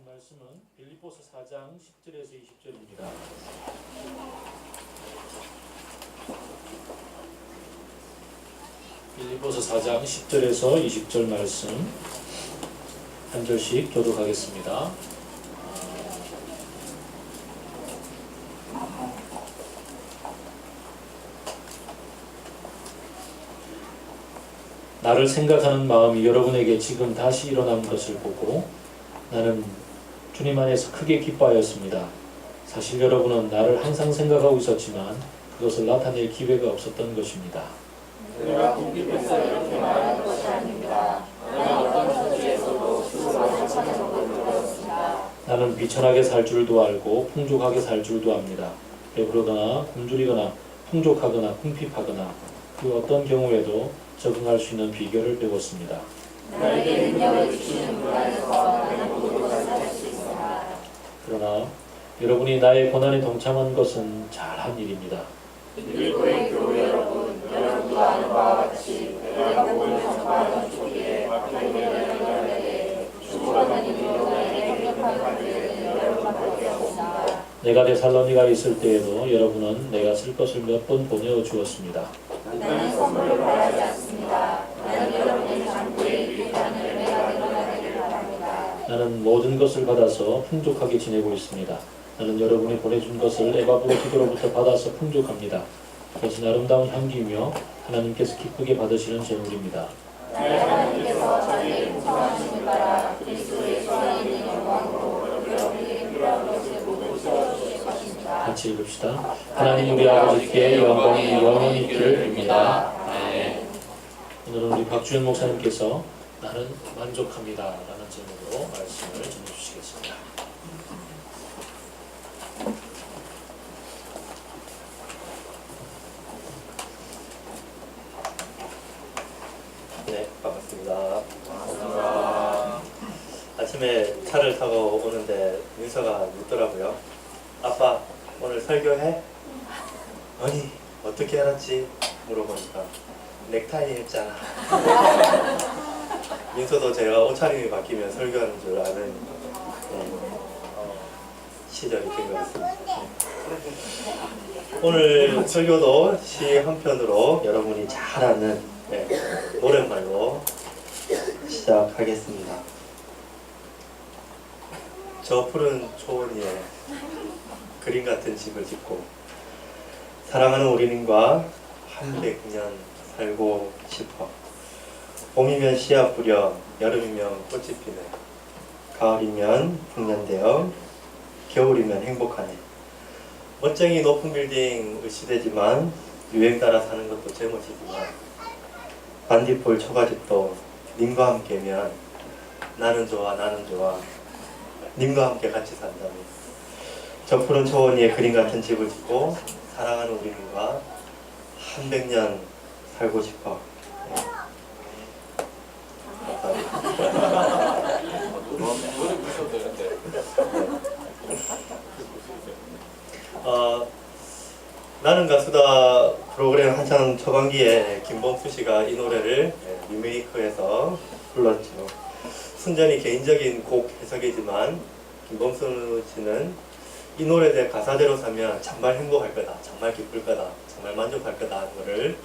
주신 말씀은 빌립보서 4장 10절에서 20절입니다. 빌립보서 4장 10절에서 20절 말씀 한 절씩 교독하겠습니다. 나를 생각하는 마음이 여러분에게 지금 다시 일어난 것을 보고 나는 주님 안에서 크게 기뻐하였습니다. 사실 여러분은 나를 항상 생각하고 있었지만 그것을 나타낼 기회가 없었던 것입니다. 내가 궁핍해서 이렇게 말하는 것이 아닙니다. 나는 어떤 처지에서도 스스로 찾아본 걸 느꼈습니다. 나는 비천하게 살 줄도 알고 풍족하게 살 줄도 압니다. 배부르거나 굶주리거나 풍족하거나 궁핍하거나 그 어떤 경우에도 적응할 수 있는 비결을 배웠습니다. 나에게 능력을 주시는 분 안에서 나는 모든 것을 할 수 있습니다. 그러나 여러분이 나의 고난에 동참한 것은 잘한 일입니다. 빌립보의 교회 여러분도 아는 바와 같이 내가 복음을 전파하는 초기에 하나님의 죽어가는 여러분에게 협력하는 관계는 여러분밖에 없습니다. 내가 데살로니가에 있을 때에도 여러분은 내가 쓸 것을 몇 번 보내어 주었습니다. 나는 선물을 바라지 않습니다. 나는 여러분의 장부에 유익한 열매가 일어나기를 바랍니다. 나는 모든 것을 받아서 풍족하게 지내고 있습니다. 나는 여러분이 보내준 것을 에바브로티도로부터 받아서 풍족합니다. 그것은 아름다운 향기이며 하나님께서 기쁘게 받으시는 제물입니다. 하나님께서 자기의 풍성하심을 따라 그리스도 예수 안에 있는 영광으로 여러분에게 필요한 것을 모두 채워주실 것입니다. 같이 읽읍시다. 하나님 우리 아버지께 영광이 영원히 있기를 빕니다. 아멘. 오늘은 우리 박주현 목사님께서 나는 만족합니다 라는 제목으로 말씀을 전해주시겠습니다. 네, 반갑습니다. 아침에 차를 타고 오는데 민서가 묻더라고요. 아빠, 오늘 설교해? 아니, 어떻게 알았지? 물어보니까 넥타이 했잖아. 민서도 제가 옷차림이 바뀌면 설교하는 줄 아는 시절이 된 것 같습니다. 오늘 설교도 시 한 편으로 여러분이 잘 아는 노랫말로 시작하겠습니다. 저 푸른 초원 위에 그림 같은 집을 짓고 사랑하는 우리님과 100년 살고 싶어. 봄이면 씨앗 뿌려 여름이면 꽃이 피네. 가을이면 풍년되어 겨울이면 행복하네. 멋쟁이 높은 빌딩 의시되지만 유행 따라 사는 것도 제멋이지만 반딧불 초가집도 님과 함께면 나는 좋아 나는 좋아 님과 함께 같이 산다면 저 푸른 초원 위에 그림 같은 집을 짓고 사랑하는 우리님과 100년 살고 싶어. 나는 가수다 프로그램 한창 초반기에 김범수 씨가 이 노래를 리메이크해서 불렀죠. 순전히 개인적인 곡 해석이지만 김범수 씨는 이 노래의 가사대로 사면 정말 행복할 거다, 정말 기쁠 거다, 정말 만족할 거다 하는 거를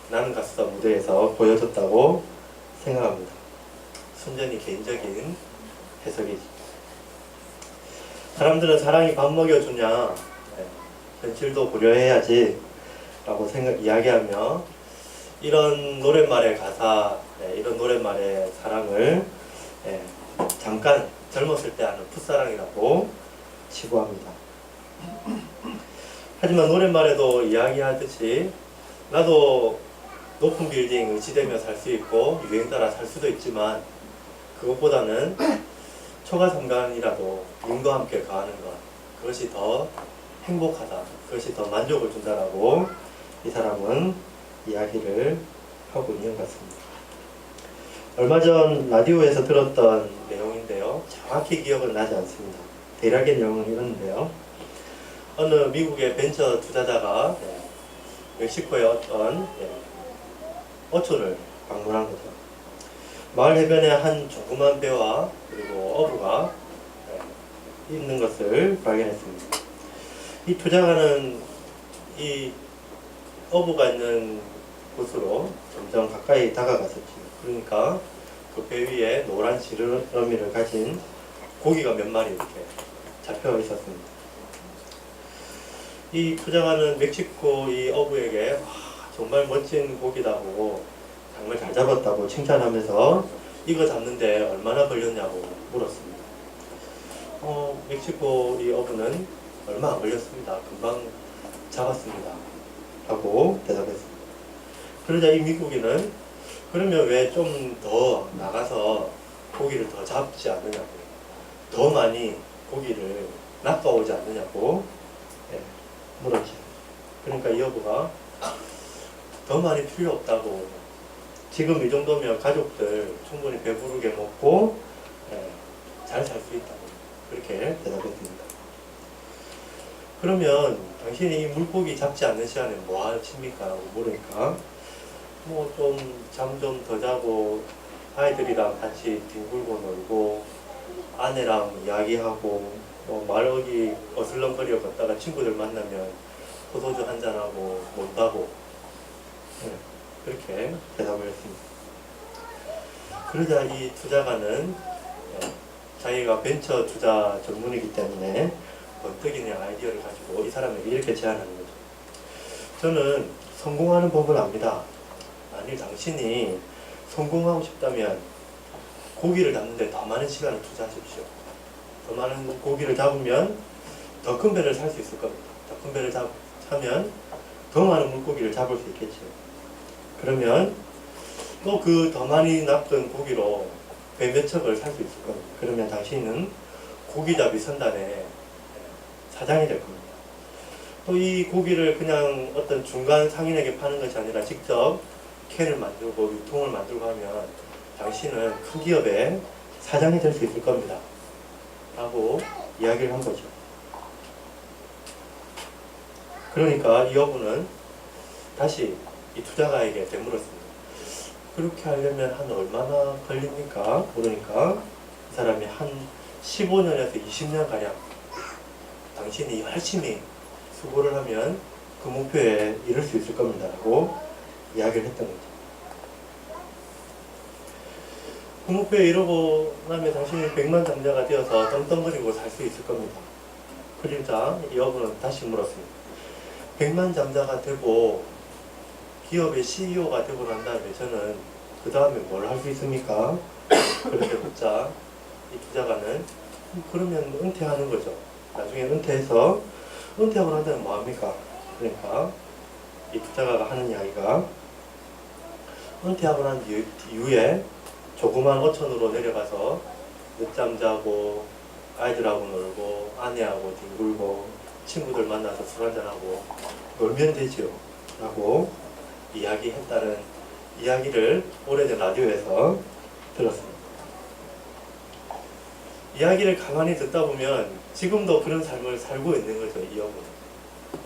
나는 가수다 무대에서 보여줬다고 생각합니다. 순전히 개인적인 해석이죠. 사람들은 사랑이 밥 먹여주냐, 현실도 고려해야지 라고 이야기하며 이런 노랫말의 가사, 이런 노랫말의 사랑을 잠깐 젊었을 때 하는 풋사랑이라고 치부합니다. 하지만 노랫말에도 이야기하듯이 나도 높은 빌딩 의지되며 살 수 있고 유행 따라 살 수도 있지만 그것보다는 초가삼간이라도 님과 함께 가하는 것, 그것이 더 행복하다, 그것이 더 만족을 준다라고 이 사람은 이야기를 하고 있는 것 같습니다. 얼마 전 라디오에서 들었던 내용인데요, 정확히 기억은 나지 않습니다. 대략의 내용은 이런데요, 어느 미국의 벤처 투자자가 멕시코의 어떤 어촌을 방문한 거죠. 마을 해변에 한 조그만 배와 그리고 어부가 있는 것을 발견했습니다. 이 투자가는 이 어부가 있는 곳으로 점점 가까이 다가갔었죠. 그러니까 그 배 위에 노란 지느러미를 가진 고기가 몇 마리 이렇게 잡혀 있었습니다. 이 투자가는 멕시코 이 어부에게 와, 정말 멋진 고기다고 정말 잘 잡았다고 칭찬하면서 이거 잡는데 얼마나 걸렸냐고 물었습니다. 멕시코 이 어부는 얼마 안 걸렸습니다. 금방 잡았습니다. 하고 대답했습니다. 그러자 이 미국인은 그러면 왜 좀 더 나가서 고기를 더 잡지 않느냐고, 더 많이 고기를 낚아오지 않느냐고 물었죠. 그러니까 이 여부가 더 많이 필요 없다고, 지금 이 정도면 가족들 충분히 배부르게 먹고 잘 살 수 있다고 그렇게 대답했습니다. 그러면 당신이 이 물고기 잡지 않는 시간에 뭐 하십니까? 라고 물으니까 뭐 좀 잠 좀 더 자고 아이들이랑 같이 뒹굴고 놀고 아내랑 이야기하고 말어기 어슬렁거리어 걷다가 친구들 만나면 포도주 한잔하고 논다고 그렇게 대답을 했습니다. 그러자 이 투자가는 자기가 벤처 투자 전문이기 때문에 번뜩이는 아이디어를 가지고 이 사람에게 이렇게 제안하는 거죠. 저는 성공하는 법을 압니다. 만일 당신이 성공하고 싶다면 고기를 잡는데 더 많은 시간을 투자하십시오. 더 많은 고기를 잡으면 더 큰 배를 살 수 있을 겁니다. 더 큰 배를 타면 더 많은 물고기를 잡을 수 있겠죠. 그러면 또 그 더 많이 낚은 고기로 배 몇 척을 살 수 있을 겁니다. 그러면 당신은 고기잡이 선단의 사장이 될 겁니다. 또 이 고기를 그냥 어떤 중간 상인에게 파는 것이 아니라 직접 캔을 만들고 유통을 만들고 하면 당신은 큰 기업의 사장이 될 수 있을 겁니다. 라고 이야기를 한 거죠. 그러니까 이 여부는 다시 이 투자가에게 되물었습니다. 그렇게 하려면 한 얼마나 걸립니까? 그러니까 이 사람이 한 15년에서 20년가량 당신이 열심히 수고를 하면 그 목표에 이룰 수 있을 겁니다. 라고 이야기를 했던 거죠. 그 목표에 이르고 나면 당신이 백만장자가 되어서 떵떵거리고 살 수 있을 겁니다. 그러자 이 여부는 다시 물었습니다. 백만장자가 되고 기업의 CEO가 되고 난 다음에 저는 그 다음에 뭘 할 수 있습니까? 그렇게 묻자 이 투자가는 그러면 은퇴하는 거죠. 나중에 은퇴해서 은퇴하고 난 다음에 뭐 합니까? 그러니까 이 투자가가 하는 이야기가 은퇴하고 난 이후에 조그만 어촌으로 내려가서 늦잠 자고 아이들하고 놀고 아내하고 뒹굴고 친구들 만나서 술 한잔하고 놀면 되지요 라고 이야기했다는 이야기를 오래전 라디오에서 들었습니다. 이야기를 가만히 듣다 보면 지금도 그런 삶을 살고 있는 거죠. 이 여부는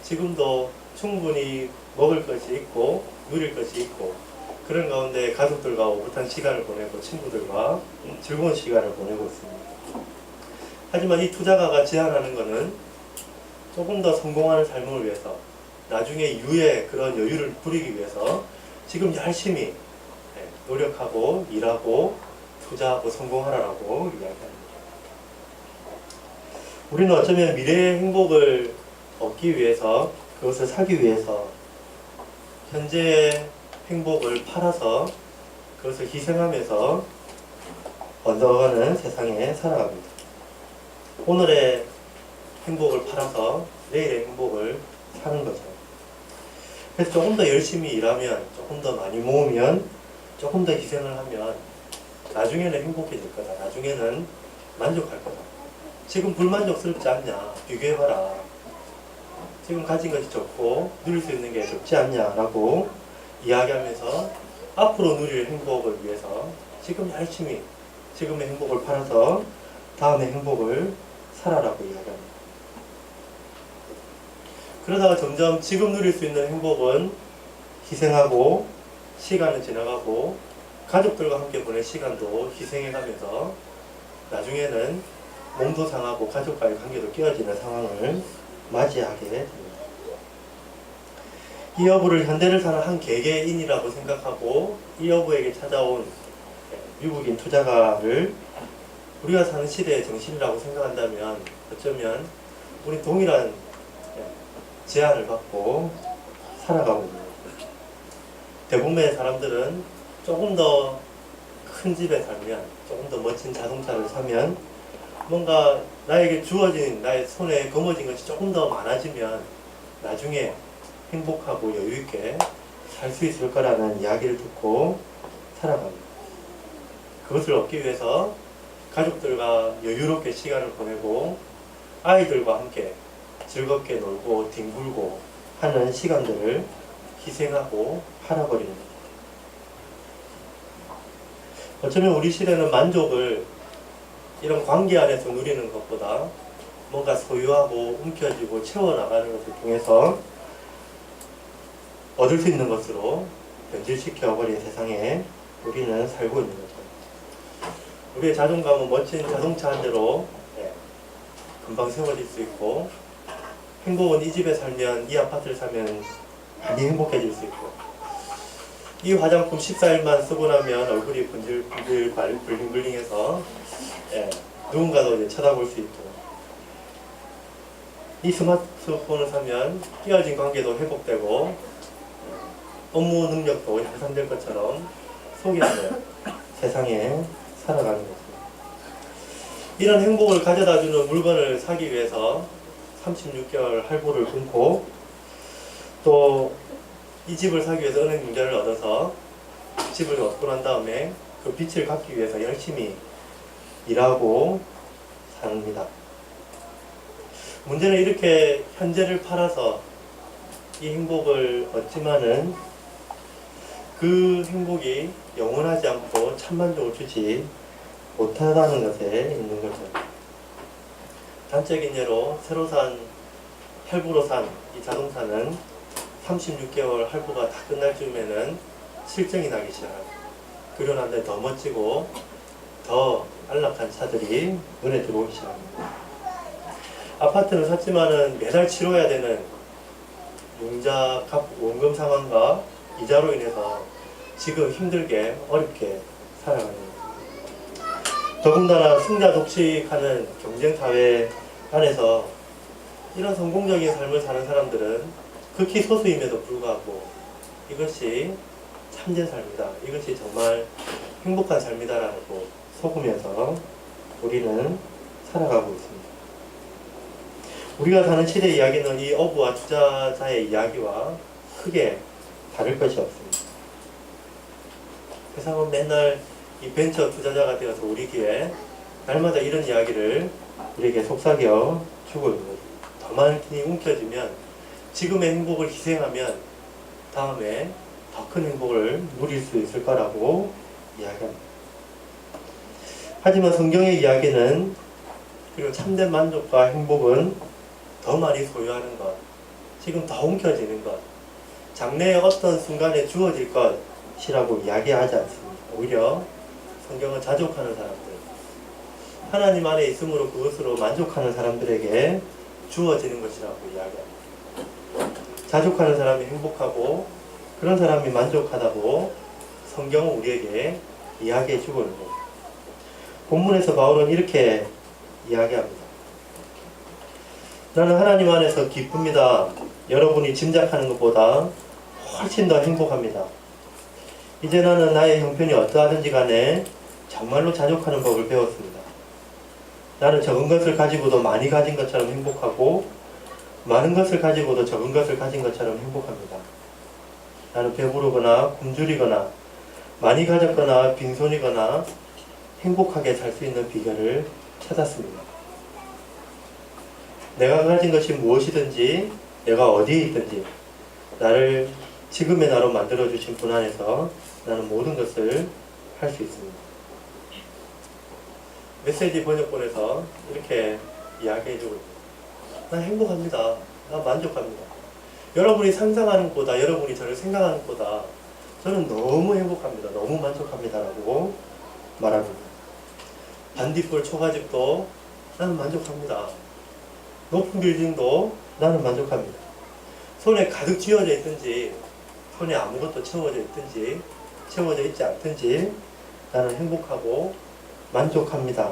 지금도 충분히 먹을 것이 있고 누릴 것이 있고 그런 가운데 가족들과 오붓한 시간을 보내고 친구들과 즐거운 시간을 보내고 있습니다. 하지만 이 투자가가 제안하는 것은 조금 더 성공하는 삶을 위해서 나중에 이후에 그런 여유를 부리기 위해서 지금 열심히 노력하고 일하고 투자하고 성공하라고 이야기합니다. 우리는 어쩌면 미래의 행복을 얻기 위해서 그것을 사기 위해서 현재의 행복을 팔아서 그것을 희생하면서 얻어가는 세상에 살아갑니다. 오늘의 행복을 팔아서 내일의 행복을 사는 거죠. 그래서 조금 더 열심히 일하면, 조금 더 많이 모으면, 조금 더 희생을 하면 나중에는 행복해질 거다. 나중에는 만족할 거다. 지금 불만족스럽지 않냐? 비교해봐라. 지금 가진 것이 좋고 누릴 수 있는 게 좋지 않냐라고 이야기하면서 앞으로 누릴 행복을 위해서 지금 열심히 지금의 행복을 팔아서 다음의 행복을 살아라고 이야기합니다. 그러다가 점점 지금 누릴 수 있는 행복은 희생하고 시간은 지나가고 가족들과 함께 보낼 시간도 희생해가면서 나중에는 몸도 상하고 가족과의 관계도 깨어지는 상황을 맞이하게 됩니다. 이 여부를 현대를 사는 한 개개인이라고 생각하고 이 여부에게 찾아온 미국인 투자가를 우리가 사는 시대의 정신이라고 생각한다면 어쩌면 우리 동일한 제안을 받고 살아가고 있는 거죠. 대부분의 사람들은 조금 더 큰 집에 살면, 조금 더 멋진 자동차를 사면, 뭔가 나에게 주어진, 나의 손에 거머쥔 것이 조금 더 많아지면 나중에 행복하고 여유있게 살 수 있을 거라는 이야기를 듣고 살아갑니다. 그것을 얻기 위해서 가족들과 여유롭게 시간을 보내고 아이들과 함께 즐겁게 놀고 뒹굴고 하는 시간들을 희생하고 팔아버리는 거죠. 어쩌면 우리 시대는 만족을 이런 관계 안에서 누리는 것보다 뭔가 소유하고 움켜쥐고 채워나가는 것을 통해서 얻을 수 있는 것으로 변질시켜버린 세상에 우리는 살고 있는 거죠. 우리의 자존감은 멋진 자동차 한 대로 금방 세워질 수 있고, 행복은 이 집에 살면, 이 아파트를 사면 많이 행복해질 수 있고, 이 화장품 14일만 쓰고 나면 얼굴이 분질분질 블링블링해서 누군가도 이제 쳐다볼 수 있고, 이 스마트폰을 사면 깨어진 관계도 회복되고 업무 능력도 향상될 것처럼 속이는 세상에 살아가는 거죠. 이런 행복을 가져다주는 물건을 사기 위해서 36개월 할부를 끊고, 또 이 집을 사기 위해서 은행 융자를 얻어서 집을 얻고 난 다음에 그 빚을 갚기 위해서 열심히 일하고 삽니다. 문제는 이렇게 현재를 팔아서 이 행복을 얻지만은 그 행복이 영원하지 않고 참만족을 주지 못하다는 것에 있는 거죠. 단적인 예로 새로 산 할부로 산 이 자동차는 36개월 할부가 다 끝날 즈음에는 실증이 나기 시작합니다. 그러고 난 다음에 더 멋지고 더 안락한 차들이 눈에 들어오기 시작합니다. 아파트를 샀지만은 매달 치러야 되는 융자 원금 상환과 이자로 인해서 지금 힘들게 어렵게 살아가는 거죠. 더군다나 승자 독식하는 경쟁사회 안에서 이런 성공적인 삶을 사는 사람들은 극히 소수임에도 불구하고 이것이 참된 삶이다, 이것이 정말 행복한 삶이다라고 속으면서 우리는 살아가고 있습니다. 우리가 사는 시대 이야기는 이 어부와 투자자의 이야기와 크게 다를 것이 없습니다. 세상은 맨날 이 벤처 투자자가 되어서 우리 귀에 날마다 이런 이야기를 우리에게 속삭여 주고 있는 거죠. 더 많이 움켜쥐면, 지금의 행복을 희생하면 다음에 더 큰 행복을 누릴 수 있을 거라고 이야기합니다. 하지만 성경의 이야기는, 그리고 참된 만족과 행복은 더 많이 소유하는 것, 지금 더 움켜쥐는 것, 장래의 어떤 순간에 주어질 것이라고 이야기하지 않습니다. 오히려 성경은 자족하는 사람들, 하나님 안에 있으므로 그것으로 만족하는 사람들에게 주어지는 것이라고 이야기합니다. 자족하는 사람이 행복하고 그런 사람이 만족하다고 성경은 우리에게 이야기해 주고 있는 겁니다. 본문에서 바울은 이렇게 이야기합니다. 나는 하나님 안에서 기쁩니다. 여러분이 짐작하는 것보다 훨씬 더 행복합니다. 이제 나는 나의 형편이 어떠하든지 간에 정말로 자족하는 법을 배웠습니다. 나는 적은 것을 가지고도 많이 가진 것처럼 행복하고 많은 것을 가지고도 적은 것을 가진 것처럼 행복합니다. 나는 배부르거나 굶주리거나 많이 가졌거나 빈손이거나 행복하게 살 수 있는 비결을 찾았습니다. 내가 가진 것이 무엇이든지, 내가 어디에 있든지 나를 지금의 나로 만들어주신 분 안에서 나는 모든 것을 할 수 있습니다. 메시지 번역본에서 이렇게 이야기해주고 있습니다. 난 행복합니다. 난 만족합니다. 여러분이 상상하는 것보다, 여러분이 저를 생각하는 것보다 저는 너무 행복합니다. 너무 만족합니다. 라고 말합니다. 반딧불 초가집도 나는 만족합니다. 높은 빌딩도 나는 만족합니다. 손에 가득 쥐어져 있든지 손에 아무것도 채워져 있든지 채워져 있지 않든지 나는 행복하고 만족합니다.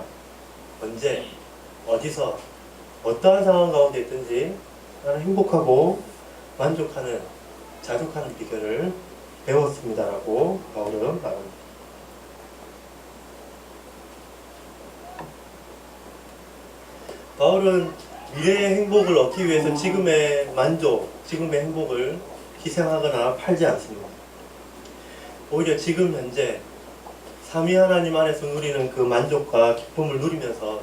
언제, 어디서, 어떠한 상황 가운데 있든지 나는 행복하고 만족하는, 자족하는 비결을 배웠습니다라고 바울은 말합니다. 바울은 미래의 행복을 얻기 위해서 지금의 만족, 지금의 행복을 희생하거나 팔지 않습니다. 오히려 지금 현재 삼위 하나님 안에서 누리는 그 만족과 기쁨을 누리면서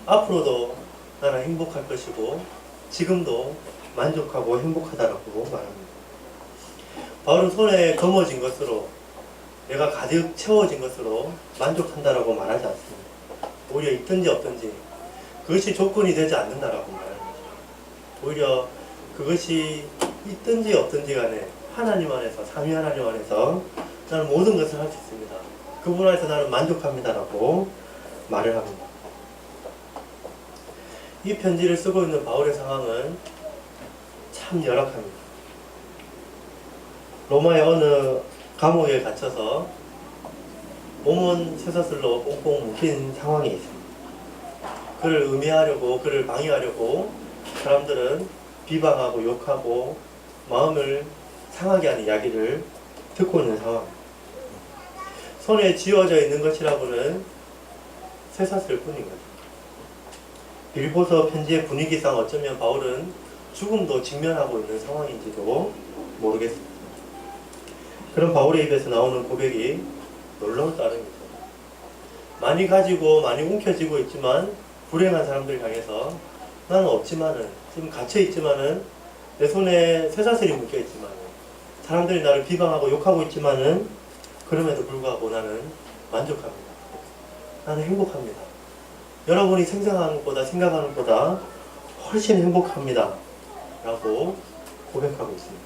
앞으로도 나는 행복할 것이고 지금도 만족하고 행복하다라고 말합니다. 바울은 손에 거머쥔 것으로 내가 가득 채워진 것으로 만족한다라고 말하지 않습니다. 오히려 있든지 없든지 그것이 조건이 되지 않는다라고 말합니다. 오히려 그것이 있든지 없든지 간에 하나님 안에서, 삼위 하나님 안에서 나는 모든 것을 할 수 있습니다. 그분 안에서 나는 만족합니다라고 말을 합니다. 이 편지를 쓰고 있는 바울의 상황은 참 열악합니다. 로마의 어느 감옥에 갇혀서 몸은 쇠사슬로 꽁꽁 묶인 상황에 있습니다. 그를 음해하려고, 그를 방해하려고 사람들은 비방하고 욕하고 마음을 상하게 하는 이야기를 듣고 있는 상황입니다. 손에 쥐어져 있는 것이라고는 쇠사슬 뿐인 거죠. 빌보서 편지의 분위기상 어쩌면 바울은 죽음도 직면하고 있는 상황인지도 모르겠습니다. 그런 바울의 입에서 나오는 고백이 놀라울 따름이죠. 많이 가지고 많이 움켜쥐고 있지만 불행한 사람들 향해서 나는 없지만은, 지금 갇혀있지만은, 내 손에 쇠사슬이 묶여있지만은, 사람들이 나를 비방하고 욕하고 있지만은, 그럼에도 불구하고 나는 만족합니다. 나는 행복합니다. 여러분이 생각하는 것보다 훨씬 행복합니다. 라고 고백하고 있습니다.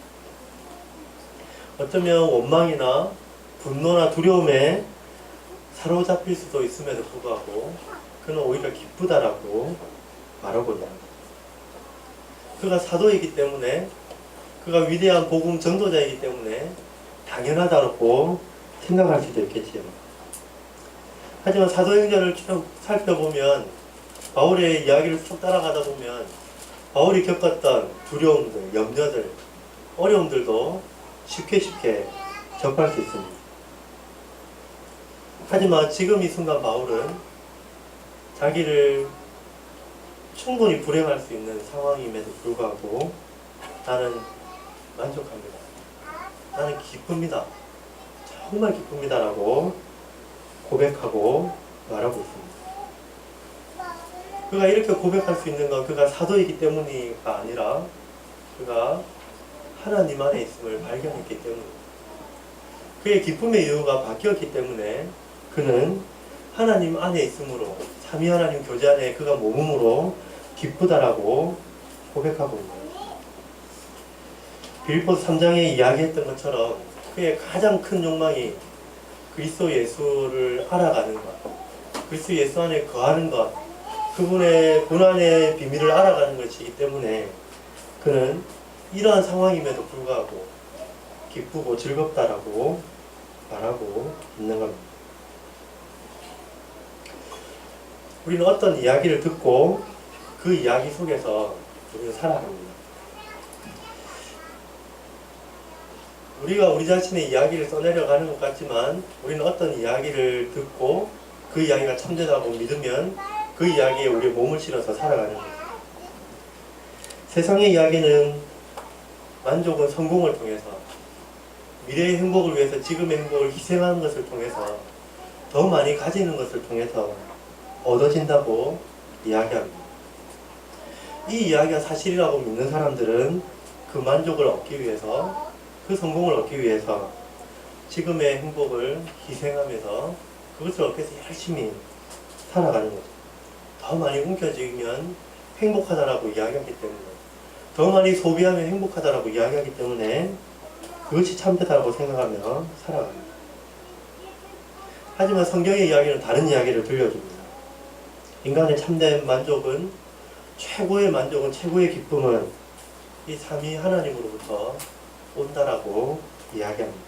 어쩌면 원망이나 분노나 두려움에 사로잡힐 수도 있음에도 불구하고 그는 오히려 기쁘다라고 말하고 있는 겁니다. 그가 사도이기 때문에, 그가 위대한 복음 전도자이기 때문에 당연하다고 생각할 수도 있겠지요. 하지만 사도행전을 쭉 살펴보면, 바울의 이야기를 쭉 따라가다 보면 바울이 겪었던 두려움들, 염려들, 어려움들도 쉽게 접할 수 있습니다. 하지만 지금 이 순간 바울은 자기를 충분히 불행할 수 있는 상황임에도 불구하고 나는 만족합니다. 나는 기쁩니다. 정말 기쁩니다라고 고백하고 말하고 있습니다. 그가 이렇게 고백할 수 있는 건 그가 사도이기 때문이가 아니라 그가 하나님 안에 있음을 발견했기 때문입니다. 그의 기쁨의 이유가 바뀌었기 때문에 그는 하나님 안에 있음으로, 삼위 하나님 교제 안에 그가 몸음으로 기쁘다라고 고백하고 있는 거예요. 빌립보서 3장에 이야기했던 것처럼 그의 가장 큰 욕망이 그리스도 예수를 알아가는 것, 그리스도 예수 안에 거하는 것, 그분의 고난의 비밀을 알아가는 것이기 때문에 그는 이러한 상황임에도 불구하고 기쁘고 즐겁다라고 말하고 있는 겁니다. 우리는 어떤 이야기를 듣고 그 이야기 속에서 우리는 살아갑니다. 우리가 우리 자신의 이야기를 써내려가는 것 같지만 우리는 어떤 이야기를 듣고 그 이야기가 참되다고 믿으면 그 이야기에 우리의 몸을 실어서 살아가는 거예요. 세상의 이야기는 만족은 성공을 통해서, 미래의 행복을 위해서 지금의 행복을 희생하는 것을 통해서, 더 많이 가지는 것을 통해서 얻어진다고 이야기합니다. 이 이야기가 사실이라고 믿는 사람들은 그 만족을 얻기 위해서, 그 성공을 얻기 위해서 지금의 행복을 희생하면서 그것을 얻기 위해서 열심히 살아가는 거죠. 더 많이 움켜쥐면 행복하다라고 이야기하기 때문에, 더 많이 소비하면 행복하다라고 이야기하기 때문에 그것이 참되다라고 생각하며 살아갑니다. 하지만 성경의 이야기는 다른 이야기를 들려줍니다. 인간의 참된 만족은, 최고의 만족은, 최고의 기쁨은 이 삼위 하나님으로부터 온다라고 이야기합니다.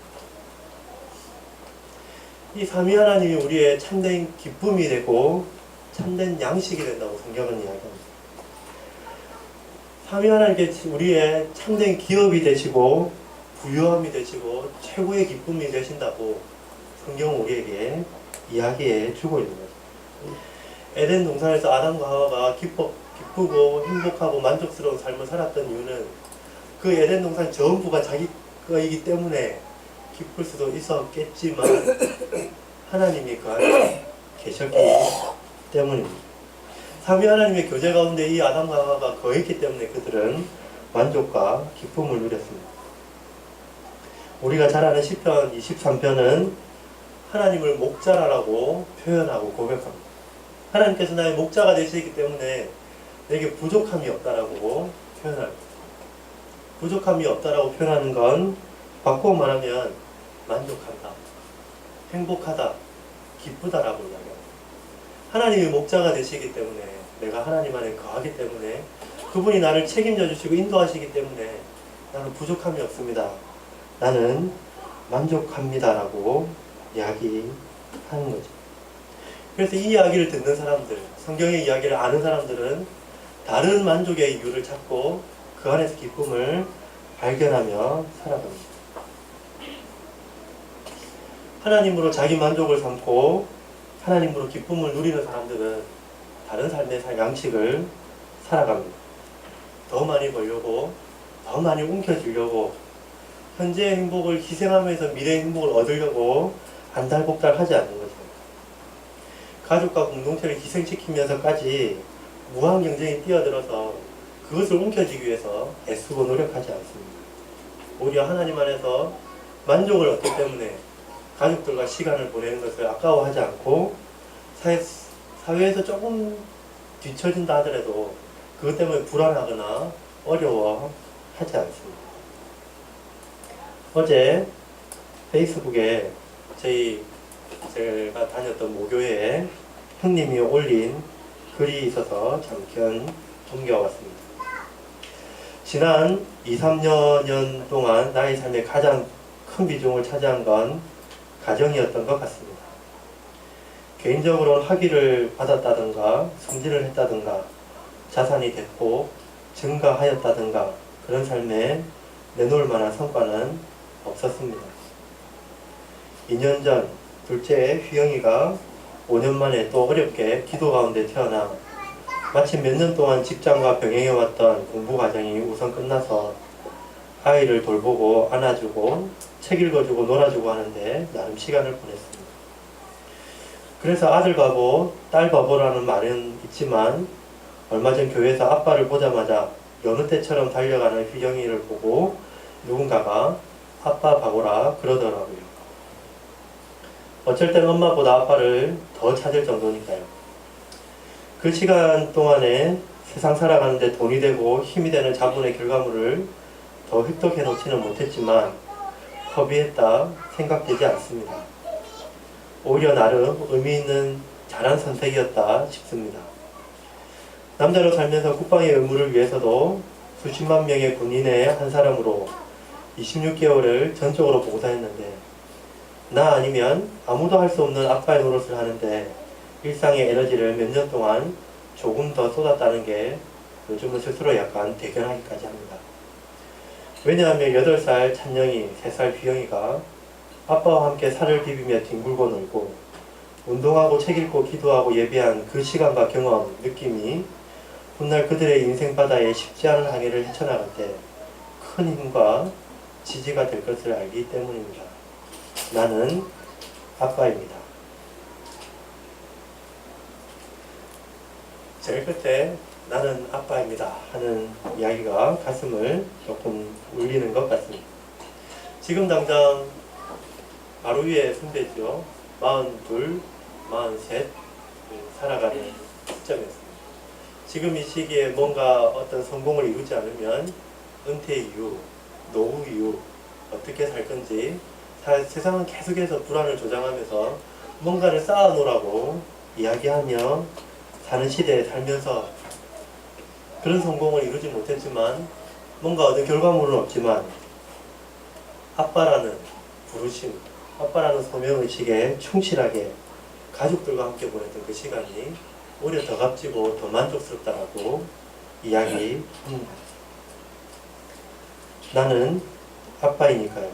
이 삼위 하나님이 우리의 참된 기쁨이 되고 참된 양식이 된다고 성경은 이야기합니다. 삼위 하나님께 우리의 참된 기업이 되시고 부유함이 되시고 최고의 기쁨이 되신다고 성경은 우리에게 이야기해 주고 있는 거죠. 에덴 동산에서 아담과 하와가 기쁘고 행복하고 만족스러운 삶을 살았던 이유는 그 에덴 동산 전부가 자기 거이기 때문에 기쁠 수도 있었겠지만 하나님이 그 안에 계셨기 때문입니다. 삼위 하나님의 교제 가운데 이 아담과 하와가 거했기 때문에 그들은 만족과 기쁨을 누렸습니다. 우리가 잘 아는 시편 23편은 하나님을 목자라고 표현하고 고백합니다. 하나님께서 나의 목자가 되시기 때문에 내게 부족함이 없다라고 표현합니다. 부족함이 없다라고 표현하는 건 바꾸어 말하면 만족한다, 행복하다, 기쁘다라고 이야기합니다. 하나님이 목자가 되시기 때문에, 내가 하나님 안에 거하기 때문에, 그분이 나를 책임져 주시고 인도하시기 때문에 나는 부족함이 없습니다, 나는 만족합니다라고 이야기하는 거죠. 그래서 이 이야기를 듣는 사람들, 성경의 이야기를 아는 사람들은 다른 만족의 이유를 찾고 그 안에서 기쁨을 발견하며 살아갑니다. 하나님으로 자기 만족을 삼고 하나님으로 기쁨을 누리는 사람들은 다른 삶의 양식을 살아갑니다. 더 많이 벌려고, 더 많이 움켜쥐려고, 현재의 행복을 희생하면서 미래의 행복을 얻으려고 안달복달 하지 않는 거죠. 가족과 공동체를 희생시키면서까지 무한 경쟁에 뛰어들어서 그것을 움켜쥐기 위해서 애쓰고 노력하지 않습니다. 오히려 하나님 안에서 만족을 얻기 때문에 가족들과 시간을 보내는 것을 아까워하지 않고 사회에서 조금 뒤처진다 하더라도 그것 때문에 불안하거나 어려워하지 않습니다. 어제 페이스북에 제가 다녔던 모교회에 형님이 올린 글이 있어서 잠깐 옮겨왔습니다. 지난 2, 3년 동안 나의 삶에 가장 큰 비중을 차지한 건 가정이었던 것 같습니다. 개인적으로는 학위를 받았다든가 승진을 했다든가 자산이 대폭 증가하였다든가 그런 삶에 내놓을 만한 성과는 없었습니다. 2년 전 둘째 휘영이가 5년 만에 또 어렵게 기도 가운데 태어나 마침 몇 년 동안 직장과 병행해왔던 공부 과정이 우선 끝나서 아이를 돌보고 안아주고 책 읽어주고 놀아주고 하는데 나름 시간을 보냈습니다. 그래서 아들 바보, 딸 바보라는 말은 있지만 얼마 전 교회에서 아빠를 보자마자 여느 때처럼 달려가는 휘영이를 보고 누군가가 아빠 바보라 그러더라고요. 어쩔 땐 엄마보다 아빠를 더 찾을 정도니까요. 그 시간 동안에 세상 살아가는데 돈이 되고 힘이 되는 자본의 결과물을 더 획득해 놓지는 못했지만 허비했다 생각되지 않습니다. 오히려 나름 의미 있는 잘한 선택이었다 싶습니다. 남자로 살면서 국방의 의무를 위해서도 수십만 명의 군인의 한 사람으로 26개월을 전적으로 봉사했는데 나 아니면 아무도 할 수 없는 아빠의 노릇을 하는데 일상의 에너지를 몇 년 동안 조금 더 쏟았다는 게 요즘은 스스로 약간 대견하기까지 합니다. 왜냐하면 8살 찬영이, 3살 휘영이가 아빠와 함께 살을 비비며 뒹굴고 놀고 운동하고 책 읽고 기도하고 예배한 그 시간과 경험, 느낌이 훗날 그들의 인생 바다에 쉽지 않은 항해를 헤쳐나갈 때 큰 힘과 지지가 될 것을 알기 때문입니다. 나는 아빠입니다. 제일 끝에 나는 아빠입니다 하는 이야기가 가슴을 조금 울리는 것 같습니다. 지금 당장 바로 위에 선배죠. 42, 43 살아가는 시점이었습니다. 지금 이 시기에 뭔가 어떤 성공을 이루지 않으면 은퇴 이후, 노후 이후 어떻게 살 건지 세상은 계속해서 불안을 조장하면서 뭔가를 쌓아놓으라고 이야기하며 사는 시대에 살면서 그런 성공을 이루지 못했지만 뭔가 얻은 결과물은 없지만 아빠라는 부르심, 아빠라는 소명의식에 충실하게 가족들과 함께 보냈던 그 시간이 오히려 더 값지고 더 만족스럽다라고 이야기합니다. 나는 아빠이니까요.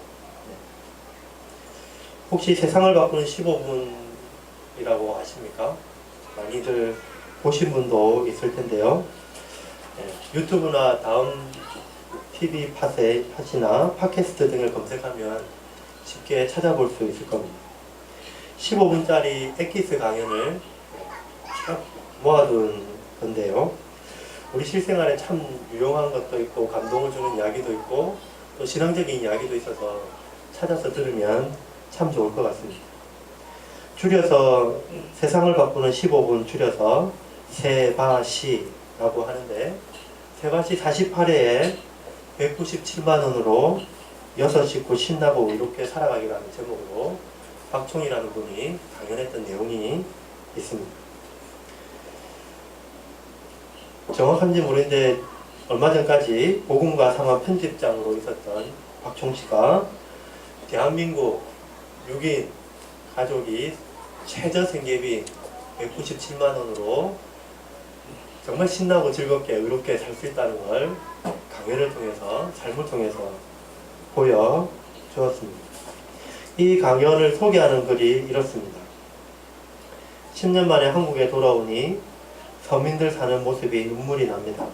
혹시 세상을 바꾸는 15분이라고 아십니까? 많이들 보신 분도 있을 텐데요. 유튜브나 다음 TV 팟이나 팟캐스트 등을 검색하면 쉽게 찾아볼 수 있을 겁니다. 15분짜리 엑기스 강연을 쭉 모아둔 건데요. 우리 실생활에 참 유용한 것도 있고 감동을 주는 이야기도 있고 또 신앙적인 이야기도 있어서 찾아서 들으면 참 좋을 것 같습니다. 줄여서 세상을 바꾸는 15분 줄여서 세바시라고 하는데 세바시 48회에 197만 원으로 6 식구 신나고 이렇게 살아가기라는 제목으로 박총이라는 분이 강연했던 내용이 있습니다. 정확한지 모르겠는데 얼마 전까지 복음과 상황 편집장으로 있었던 박총 씨가 대한민국 6인 가족이 최저 생계비 197만 원으로 정말 신나고 즐겁게 의롭게 살 수 있다는 걸 강연을 통해서 삶을 통해서 보여주었습니다. 이 강연을 소개하는 글이 이렇습니다. 10년 만에 한국에 돌아오니 서민들 사는 모습이 눈물이 납니다.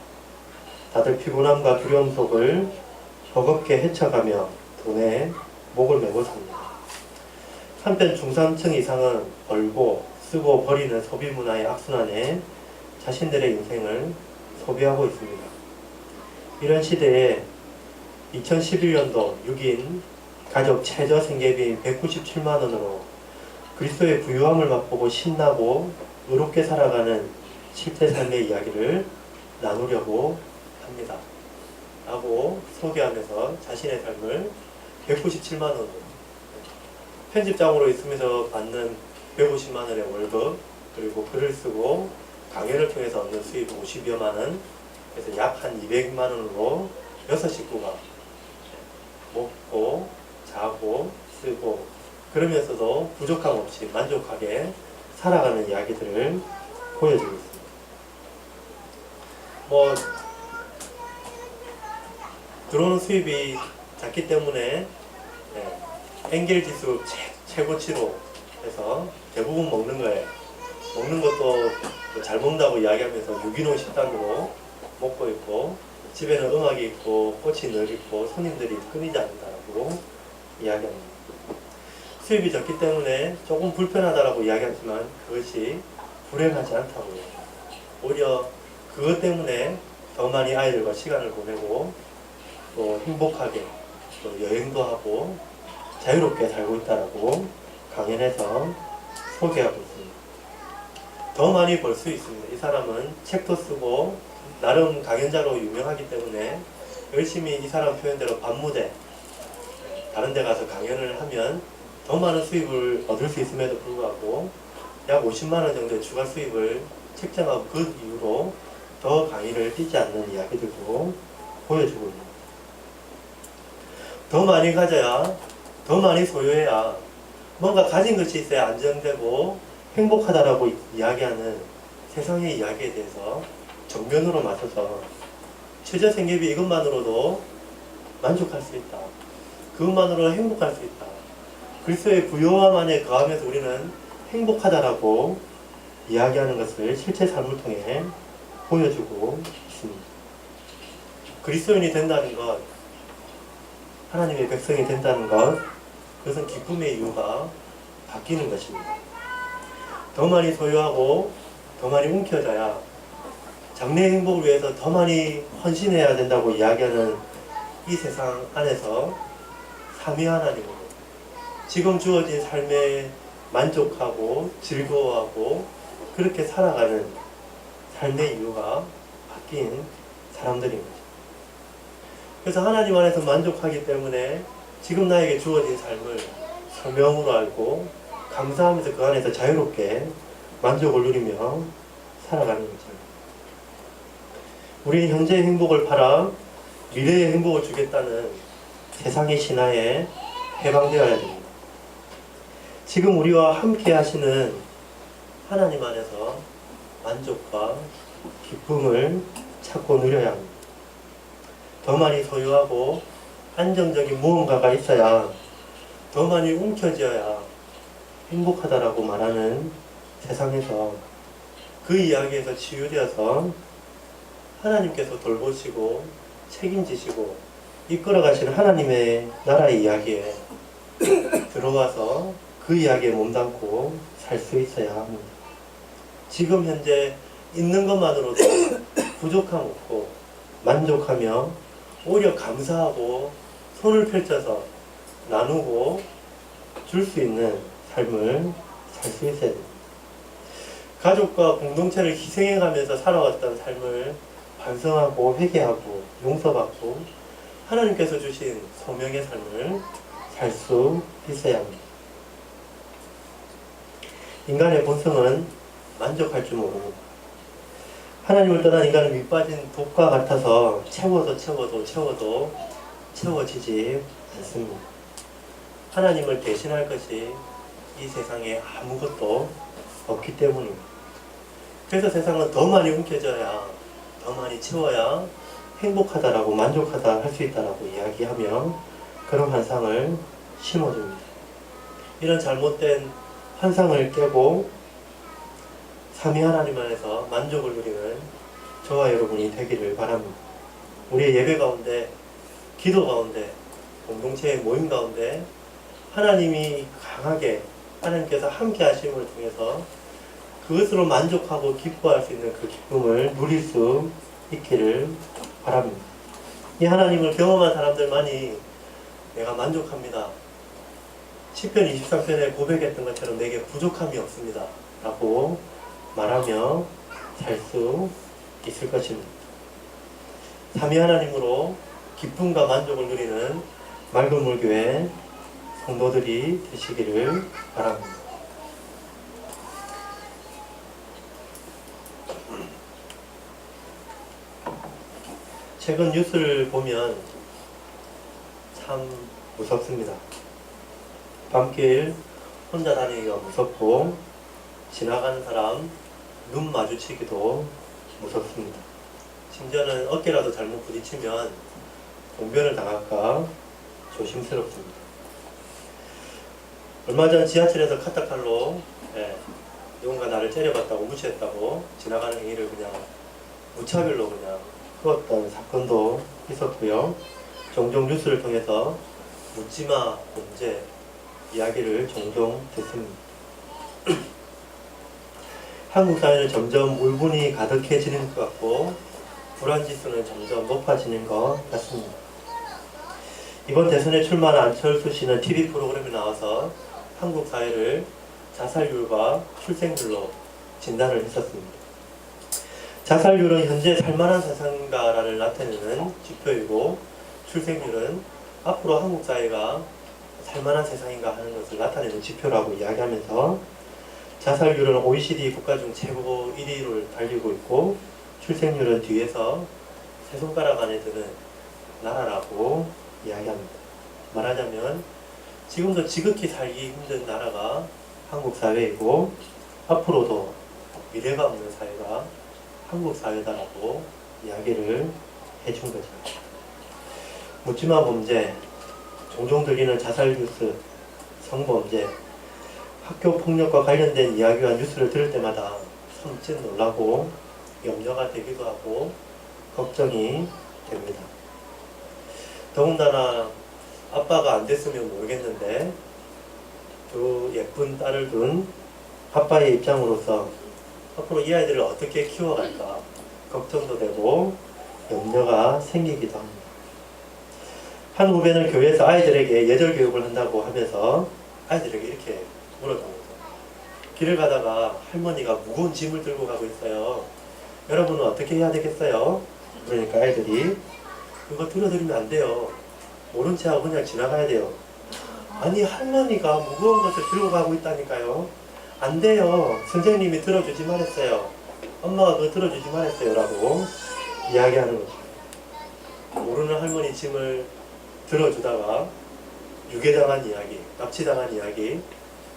다들 피곤함과 두려움 속을 버겁게 헤쳐가며 돈에 목을 메고 삽니다. 한편 중산층 이상은 벌고 쓰고 버리는 소비 문화의 악순환에 자신들의 인생을 소비하고 있습니다. 이런 시대에 2011년도 6인 가족 최저 생계비인 197만 원으로 그리스도의 부유함을 맛보고 신나고 의롭게 살아가는 실제 삶의 이야기를 나누려고 합니다. 라고 소개하면서 자신의 삶을 197만 원으로 편집장으로 있으면서 받는 150만 원의 월급 그리고 글을 쓰고 강연을 통해서 얻는 수입 50여만 원 그래서 약 한 200만 원으로 6 식구가 먹고 자고 쓰고 그러면서도 부족함 없이 만족하게 살아가는 이야기들을 보여주고 있습니다. 들어오는 수입이 작기 때문에 엔겔 지수 최고치로 해서 대부분 먹는 거예요. 먹는 것도 잘 먹는다고 이야기하면서 유기농 식단으로 먹고 있고 집에는 음악이 있고 꽃이 늘 있고 손님들이 끊이지 않는다고 이야기합니다. 수입이 적기 때문에 조금 불편하다고 이야기하지만 그것이 불행하지 않다고요. 오히려 그것 때문에 더 많이 아이들과 시간을 보내고 또 행복하게 또 여행도 하고 자유롭게 살고 있다라고 강연에서 소개하고 있습니다. 더 많이 벌 수 있습니다. 이 사람은 책도 쓰고 나름 강연자로 유명하기 때문에 열심히 이 사람 표현대로 밤무대 다른 데 가서 강연을 하면 더 많은 수입을 얻을 수 있음에도 불구하고 약 50만 원 정도의 추가 수입을 책정하고 그 이후로 더 강의를 뛰지 않는 이야기들도 보여주고 있습니다. 더 많이 가져야 더 많이 소유해야 뭔가 가진 것이 있어야 안정되고 행복하다라고 이야기하는 세상의 이야기에 대해서 정면으로 맞서서 최저 생계비 이것만으로도 만족할 수 있다. 그것만으로 행복할 수 있다. 그리스도의 부요함 안에 거하면서 우리는 행복하다라고 이야기하는 것을 실제 삶을 통해 보여주고 있습니다. 그리스도인이 된다는 것, 하나님의 백성이 된다는 것, 그것은 기쁨의 이유가 바뀌는 것입니다. 더 많이 소유하고 더 많이 움켜져야 장래의 행복을 위해서 더 많이 헌신해야 된다고 이야기하는 이 세상 안에서 삼위 하나님으로 지금 주어진 삶에 만족하고 즐거워하고 그렇게 살아가는 삶의 이유가 바뀐 사람들인 거죠. 그래서 하나님 안에서 만족하기 때문에 지금 나에게 주어진 삶을 소명으로 알고 감사하면서 그 안에서 자유롭게 만족을 누리며 살아가는 거죠. 우리는 현재의 행복을 팔아 미래의 행복을 주겠다는 세상의 신화에 해방되어야 됩니다. 지금 우리와 함께 하시는 하나님 안에서 만족과 기쁨을 찾고 누려야 합니다. 더 많이 소유하고 안정적인 무언가가 있어야, 더 많이 움켜쥐어야 행복하다라고 말하는 세상에서 그 이야기에서 치유되어서 하나님께서 돌보시고 책임지시고 이끌어 가시는 하나님의 나라의 이야기에 들어와서 그 이야기에 몸담고 살 수 있어야 합니다. 지금 현재 있는 것만으로도 부족함 없고 만족하며 오히려 감사하고 손을 펼쳐서 나누고 줄 수 있는 삶을 살 수 있어야 됩니다. 가족과 공동체를 희생해가면서 살아왔던 삶을 반성하고 회개하고 용서받고 하나님께서 주신 소명의 삶을 살 수 있어야 합니다. 인간의 본성은 만족할 줄 모릅니다. 하나님을 떠난 인간은 밑빠진 독과 같아서 채워도 채워지지 않습니다. 하나님을 대신할 것이 이 세상에 아무것도 없기 때문입니다. 그래서 세상은 더 많이 움켜져야, 더 많이 채워야 행복하다라고 만족하다 할 수 있다라고 이야기하며 그런 환상을 심어줍니다. 이런 잘못된 환상을 깨고 삼위 하나님 안에서 만족을 누리는 저와 여러분이 되기를 바랍니다. 우리의 예배 가운데, 기도 가운데, 공동체의 모임 가운데 하나님이 강하게, 하나님께서 함께 하심을 통해서 그것으로 만족하고 기뻐할 수 있는 그 기쁨을 누릴 수 있기를 바랍니다. 이 하나님을 경험한 사람들만이 내가 만족합니다, 시편 23편에 고백했던 것처럼 내게 부족함이 없습니다 라고 말하며 살 수 있을 것입니다. 삼위 하나님으로 기쁨과 만족을 누리는 맑은 물교회 성도들이 되시기를 바랍니다. 최근 뉴스를 보면 참 무섭습니다. 밤길 혼자 다니기가 무섭고 지나가는 사람 눈 마주치기도 무섭습니다. 심지어는 어깨라도 잘못 부딪히면 동변을 당할까 조심스럽습니다. 얼마 전 지하철에서 카타칼로 누군가 나를 째려봤다고 무시했다고 지나가는 행위를 그냥 무차별로 그냥 그었던 사건도 있었고요. 종종 뉴스를 통해서 묻지마 범죄 이야기를 종종 듣습니다. 한국 사회는 점점 울분이 가득해지는 것 같고 불안지수는 점점 높아지는 것 같습니다. 이번 대선에 출마한 안철수 씨는 TV 프로그램에 나와서 한국 사회를 자살률과 출생률로 진단을 했었습니다. 자살률은 현재 살만한 세상가를 나타내는 지표이고 출생률은 앞으로 한국 사회가 살만한 세상인가 하는 것을 나타내는 지표라고 이야기하면서 자살률은 OECD 국가 중 최고 1위를 달리고 있고 출생률은 뒤에서 세 손가락 안에 드는 나라라고 이야기합니다. 말하자면 지금도 지극히 살기 힘든 나라가 한국 사회이고 앞으로도 미래가 없는 사회가 한국 사회다라고 이야기를 해준 거죠. 묻지마 범죄, 종종 들리는 자살 뉴스, 성범죄, 학교 폭력과 관련된 이야기와 뉴스를 들을 때마다 섬찟 놀라고 염려가 되기도 하고 걱정이 됩니다. 더군다나 아빠가 안 됐으면 모르겠는데 두 예쁜 딸을 둔 아빠의 입장으로서 앞으로 이 아이들을 어떻게 키워갈까 걱정도 되고 염려가 생기기도 합니다. 한 후배는 교회에서 아이들에게 예절 교육을 한다고 하면서 아이들에게 이렇게 물었던 거죠. 길을 가다가 할머니가 무거운 짐을 들고 가고 있어요. 여러분은 어떻게 해야 되겠어요? 그러니까 아이들이 그거 들어드리면 안 돼요. 모른 체하고 그냥 지나가야 돼요. 아니 할머니가 무거운 것을 들고 가고 있다니까요. 안 돼요. 선생님이 들어주지 말았어요. 엄마가 그거 들어주지 말았어요 라고 이야기하는 거죠. 모르는 할머니 짐을 들어주다가 유괴당한 이야기, 납치당한 이야기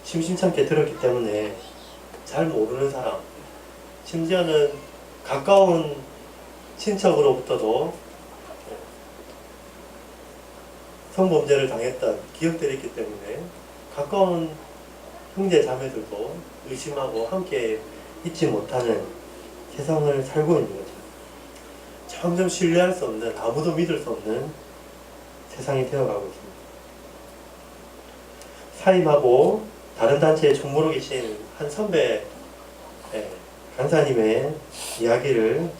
심심찮게 들었기 때문에 잘 모르는 사람, 심지어는 가까운 친척으로부터도 성범죄를 당했던 기억들이 있기 때문에 가까운 형제 자매들도 의심하고 함께 있지 못하는 세상을 살고 있는 거죠. 점점 신뢰할 수 없는, 아무도 믿을 수 없는 세상이 되어가고 있습니다. 사임하고 다른 단체에 총무로 계신 한 선배 강사님의 이야기를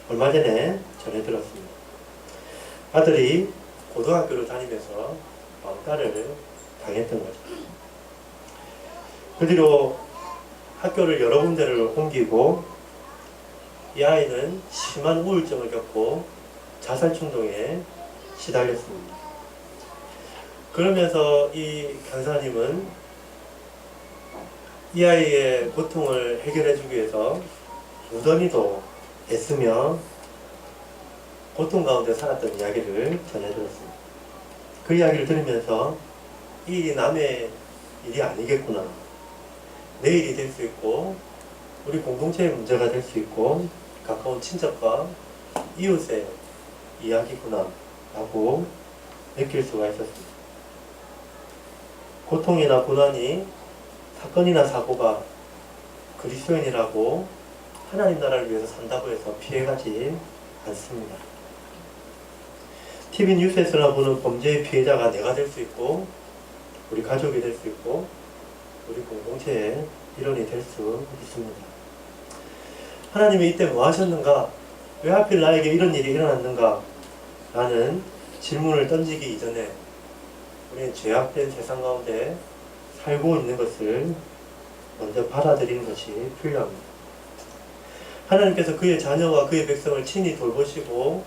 얼마 전에 전해 들었습니다. 아들이 고등학교를 다니면서 왕따를 당했던 거죠. 그 뒤로 학교를 여러 군데를 옮기고 이 아이는 심한 우울증을 겪고 자살 충동에 시달렸습니다. 그러면서 이 강사님은 이 아이의 고통을 해결해 주기 위해서 무던히도 애쓰며 고통 가운데 살았던 이야기를 전해드렸습니다. 그 이야기를 들으면서 이 일이 남의 일이 아니겠구나. 내 일이 될 수 있고 우리 공동체의 문제가 될 수 있고 가까운 친척과 이웃의 이야기구나 라고 느낄 수가 있었습니다. 고통이나 고난이 사건이나 사고가 그리스도인이라고 하나님 나라를 위해서 산다고 해서 피해가지 않습니다. TV 뉴스에서나 보는 범죄의 피해자가 내가 될 수 있고 우리 가족이 될 수 있고 우리 공동체의 일원이 될 수 있습니다. 하나님이 이때 뭐 하셨는가? 왜 하필 나에게 이런 일이 일어났는가? 라는 질문을 던지기 이전에 우리는 죄악된 세상 가운데 살고 있는 것을 먼저 받아들이는 것이 필요합니다. 하나님께서 그의 자녀와 그의 백성을 친히 돌보시고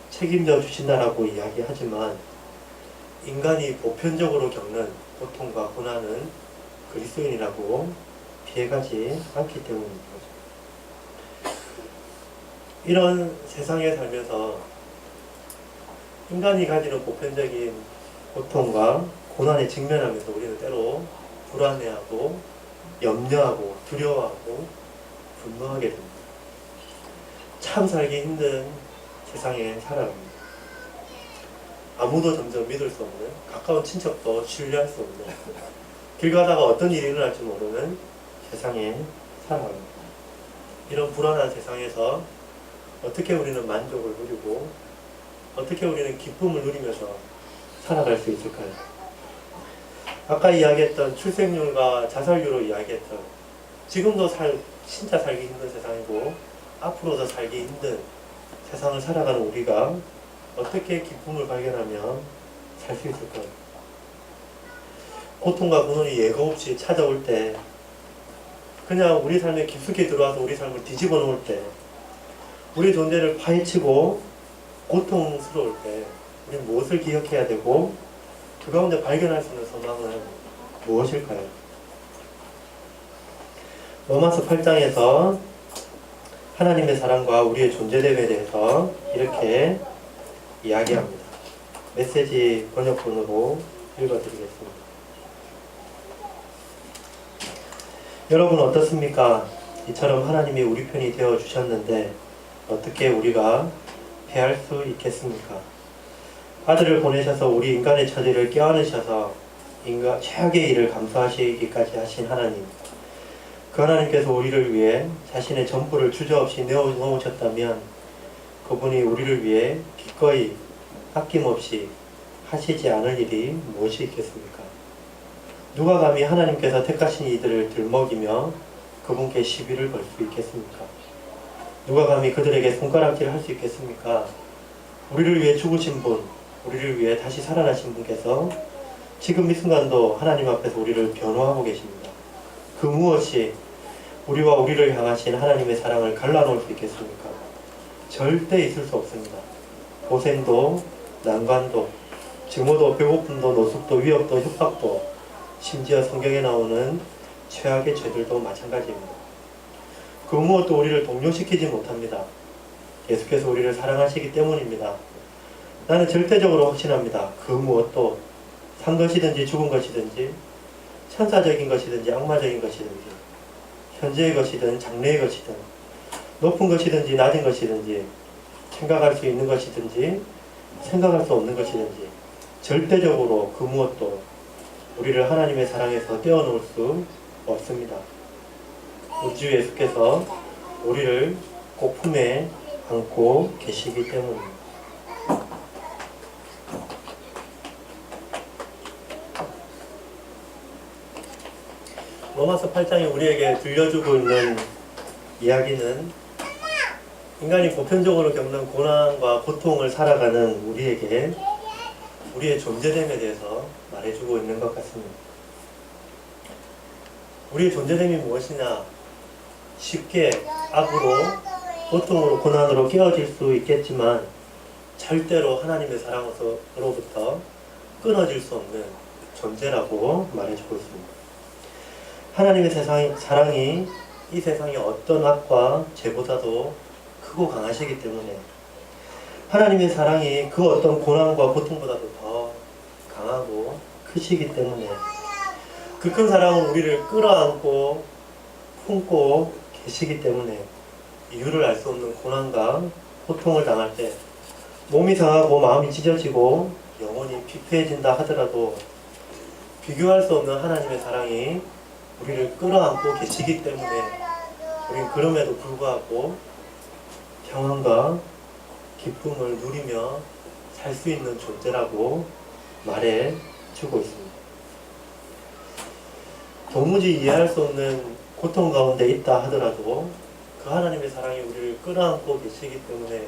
책임져 주신다라고 이야기하지만 인간이 보편적으로 겪는 고통과 고난은 그리스도인이라고 피해가지 않기 때문입니다. 이런 세상에 살면서 인간이 가지는 보편적인 고통과 고난에 직면하면서 우리는 때로 불안해하고 염려하고 두려워하고 분노하게 됩니다. 참 살기 힘든 세상에 살아갑니다. 아무도 점점 믿을 수 없는, 가까운 친척도 신뢰할 수 없는, 길 가다가 어떤 일이 일어날지 모르는 세상에 살아갑니다. 이런 불안한 세상에서 어떻게 우리는 만족을 누리고 어떻게 우리는 기쁨을 누리면서 살아갈 수 있을까요? 아까 이야기했던 출생률과 자살률로 이야기했던 지금도 진짜 살기 힘든 세상이고 앞으로도 살기 힘든 세상을 살아가는 우리가 어떻게 기쁨을 발견하며 살 수 있을까요? 고통과 고난이 예고 없이 찾아올 때 그냥 우리 삶에 깊숙이 들어와서 우리 삶을 뒤집어 놓을 때 우리 존재를 파헤치고 고통스러울 때 우리는 무엇을 기억해야 되고 그 가운데 발견할 수 있는 소망은 무엇일까요? 로마서 8장에서 하나님의 사랑과 우리의 존재됨에 대해서 이렇게 이야기합니다. 메시지 번역본으로 읽어드리겠습니다. 여러분 어떻습니까? 이처럼 하나님이 우리 편이 되어 주셨는데 어떻게 우리가 패할 수 있겠습니까? 아들을 보내셔서 우리 인간의 처지를 껴안으셔서 최악의 일을 감수하시기까지 하신 하나님, 그 하나님께서 우리를 위해 자신의 전부를 주저없이 내어놓으셨다면 그분이 우리를 위해 기꺼이 아낌없이 하시지 않을 일이 무엇이 있겠습니까? 누가 감히 하나님께서 택하신 이들을 들먹이며 그분께 시비를 걸 수 있겠습니까? 누가 감히 그들에게 손가락질을 할 수 있겠습니까? 우리를 위해 죽으신 분, 우리를 위해 다시 살아나신 분께서 지금 이 순간도 하나님 앞에서 우리를 변호하고 계십니다. 그 무엇이 우리와 우리를 향하신 하나님의 사랑을 갈라놓을 수 있겠습니까? 절대 있을 수 없습니다. 고생도, 난관도, 증오도, 배고픔도, 노숙도, 위협도, 협박도, 심지어 성경에 나오는 최악의 죄들도 마찬가지입니다. 그 무엇도 우리를 동요시키지 못합니다. 예수께서 우리를 사랑하시기 때문입니다. 나는 절대적으로 확신합니다. 그 무엇도 산 것이든지 죽은 것이든지 천사적인 것이든지 악마적인 것이든지 현재의 것이든 장래의 것이든 높은 것이든지 낮은 것이든지 생각할 수 있는 것이든지 생각할 수 없는 것이든지 절대적으로 그 무엇도 우리를 하나님의 사랑에서 떼어놓을 수 없습니다. 우리 주 예수께서 우리를 꼭 품에 안고 계시기 때문입니다. 로마서 8장이 우리에게 들려주고 있는 이야기는 인간이 보편적으로 겪는 고난과 고통을 살아가는 우리에게 우리의 존재됨에 대해서 말해주고 있는 것 같습니다. 우리의 존재됨이 무엇이냐? 쉽게 악으로, 고통으로, 고난으로 깨어질 수 있겠지만 절대로 하나님의 사랑으로부터 끊어질 수 없는 존재라고 말해주고 있습니다. 하나님의 사랑이 이 세상의 어떤 악과 죄보다도 크고 강하시기 때문에 하나님의 사랑이 그 어떤 고난과 고통보다도 더 강하고 크시기 때문에 그 큰 사랑은 우리를 끌어안고 품고 계시기 때문에 이유를 알 수 없는 고난과 고통을 당할 때 몸이 상하고 마음이 찢어지고 영혼이 피폐해진다 하더라도 비교할 수 없는 하나님의 사랑이 우리를 끌어안고 계시기 때문에 우리는 그럼에도 불구하고 평안과 기쁨을 누리며 살 수 있는 존재라고 말해주고 있습니다. 도무지 이해할 수 없는 고통 가운데 있다 하더라도 그 하나님의 사랑이 우리를 끌어안고 계시기 때문에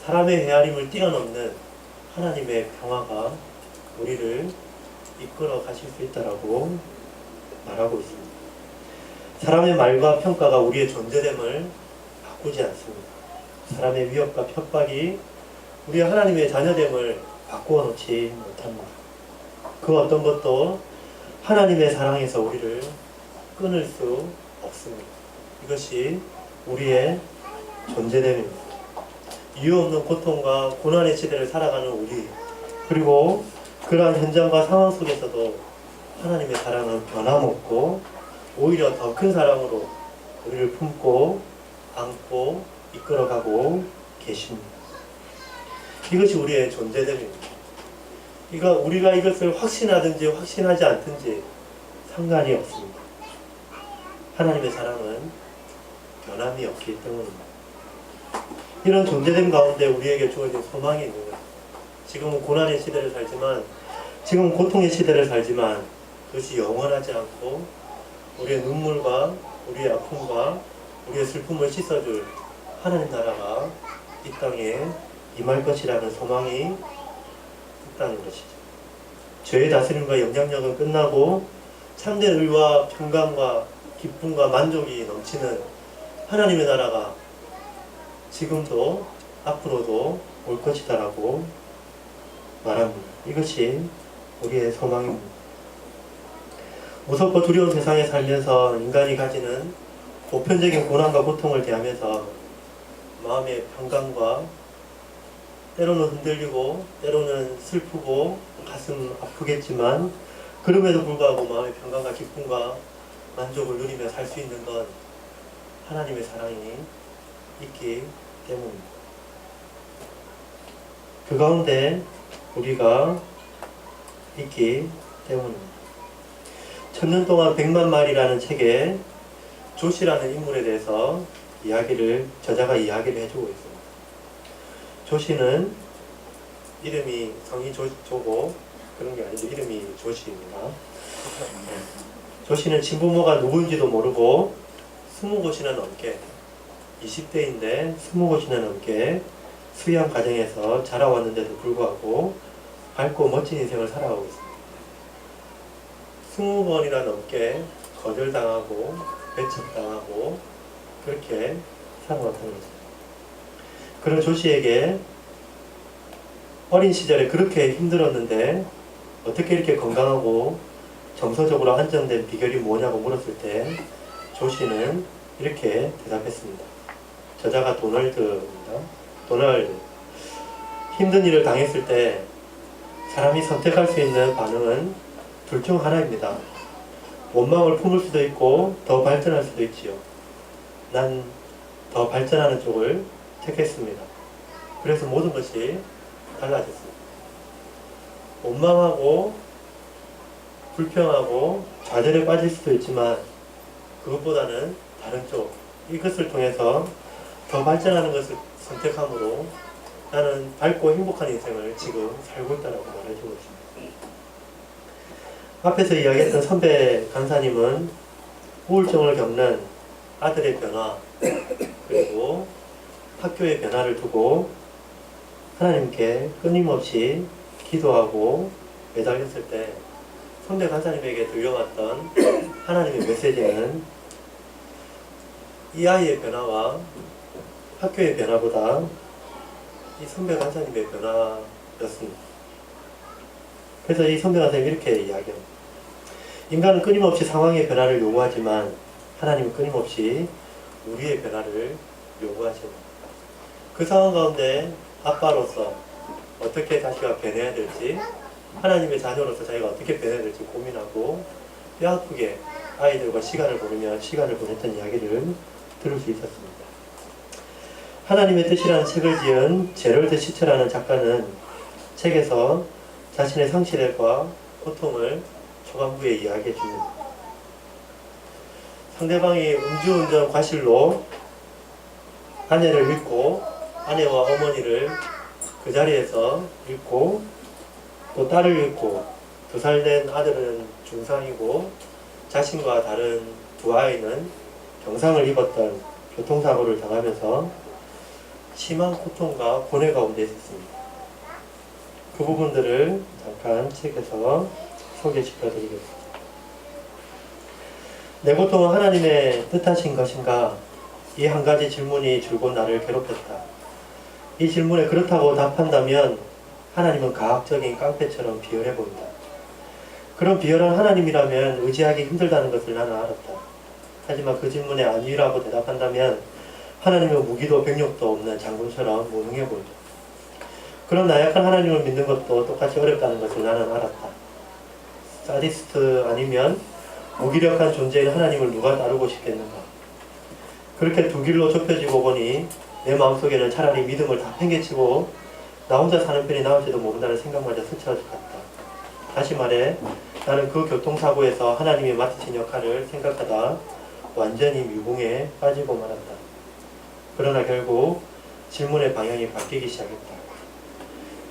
사람의 헤아림을 뛰어넘는 하나님의 평화가 우리를 이끌어 가실 수 있다라고 말하고 있습니다. 사람의 말과 평가가 우리의 존재됨을 바꾸지 않습니다. 사람의 위협과 협박이 우리 하나님의 자녀됨을 바꾸어 놓지 못합니다. 그 어떤 것도 하나님의 사랑에서 우리를 끊을 수 없습니다. 이것이 우리의 존재됨입니다. 이유 없는 고통과 고난의 시대를 살아가는 우리, 그리고 그러한 현장과 상황 속에서도 하나님의 사랑은 변함없고 오히려 더 큰 사랑으로 우리를 품고 안고 이끌어가고 계십니다. 이것이 우리의 존재됨입니다. 우리가 이것을 확신하든지 확신하지 않든지 상관이 없습니다. 하나님의 사랑은 변함이 없기 때문입니다. 이런 존재됨 가운데 우리에게 주어진 소망이 있는 것입니다. 지금은 고난의 시대를 살지만, 지금은 고통의 시대를 살지만 그것이 영원하지 않고 우리의 눈물과 우리의 아픔과 우리의 슬픔을 씻어줄 하나님 나라가 이 땅에 임할 것이라는 소망이 있다는 것이죠. 죄의 다스림과 영향력은 끝나고 참된 의와 평강과 기쁨과 만족이 넘치는 하나님의 나라가 지금도 앞으로도 올 것이다라고 말합니다. 이것이 우리의 소망입니다. 무섭고 두려운 세상에 살면서 인간이 가지는 보편적인 고난과 고통을 대하면서 마음의 평강과 때로는 흔들리고 때로는 슬프고 가슴 아프겠지만 그럼에도 불구하고 마음의 평강과 기쁨과 만족을 누리며 살 수 있는 건 하나님의 사랑이 있기 때문입니다. 그 가운데 우리가 있기 때문입니다. 1000년 동안 100만 마리라는 책에 조시라는 인물에 대해서 저자가 이야기를 해주고 있습니다. 조시는 이름이 성이 조고 그런 게 아니고 이름이 조시입니다. 조시는 친부모가 누구인지도 모르고 20곳이나 넘게 20대인데 20곳이나 넘게 수양 가정에서 자라왔는데도 불구하고 밝고 멋진 인생을 살아가고 있습니다. 20번이나 넘게 거절당하고 배척당하고 그렇게 살아왔다는 거죠. 그런 조시에게 어린 시절에 그렇게 힘들었는데 어떻게 이렇게 건강하고 정서적으로 안정된 비결이 뭐냐고 물었을 때 조시는 이렇게 대답했습니다. 저자가 도널드입니다. 도널드. 힘든 일을 당했을 때 사람이 선택할 수 있는 반응은 둘 중 하나입니다. 원망을 품을 수도 있고 더 발전할 수도 있지요. 난 더 발전하는 쪽을 택했습니다. 그래서 모든 것이 달라졌습니다. 원망하고 불평하고 좌절에 빠질 수도 있지만 그것보다는 다른 쪽, 이것을 통해서 더 발전하는 것을 선택함으로 나는 밝고 행복한 인생을 지금 살고 있다고 말해주고 있습니다. 앞에서 이야기했던 선배 강사님은 우울증을 겪는 아들의 변화 그리고 학교의 변화를 두고 하나님께 끊임없이 기도하고 매달렸을 때 선배 강사님에게 들려왔던 하나님의 메시지는 이 아이의 변화와 학교의 변화보다 이 선배 강사님의 변화였습니다. 그래서 이 선배 강사님이 이렇게 이야기합니다. 인간은 끊임없이 상황의 변화를 요구하지만 하나님은 끊임없이 우리의 변화를 요구하십니다. 그 상황 가운데 아빠로서 어떻게 자식과 변해야 될지, 하나님의 자녀로서 자기가 어떻게 변해야 될지 고민하고 뼈아프게 아이들과 시간을 보냈던 이야기를 들을 수 있었습니다. 하나님의 뜻이라는 책을 지은 제럴드 시처라는 작가는 책에서 자신의 상실과 고통을 초반부에 이야기해 줍니다. 상대방이 음주운전 과실로 아내를 잃고 아내와 어머니를 그 자리에서 잃고 또 딸을 잃고 2살 된 아들은 중상이고 자신과 다른 두 아이는 경상을 입었던 교통사고를 당하면서 심한 고통과 고뇌 가운데 있었습니다. 그 부분들을 잠깐 책에서 소개시켜 드리겠습니다. 내 고통은 하나님의 뜻하신 것인가? 이 한 가지 질문이 줄곧 나를 괴롭혔다. 이 질문에 그렇다고 답한다면 하나님은 과학적인 깡패처럼 비열해 보인다. 그런 비열한 하나님이라면 의지하기 힘들다는 것을 나는 알았다. 하지만 그 질문에 아니라고 대답한다면 하나님은 무기도 병력도 없는 장군처럼 무능해 보인다. 그런 나약한 하나님을 믿는 것도 똑같이 어렵다는 것을 나는 알았다. 사디스트 아니면 무기력한 존재인 하나님을 누가 따르고 싶겠는가? 그렇게 두 길로 좁혀지고 보니 내 마음속에는 차라리 믿음을 다 팽개치고 나 혼자 사는 편이 나을지도 모른다는 생각마저 스쳐질 것 같다. 다시 말해 나는 그 교통사고에서 하나님이 맡으신 역할을 생각하다 완전히 미궁에 빠지고 말았다. 그러나 결국 질문의 방향이 바뀌기 시작했다.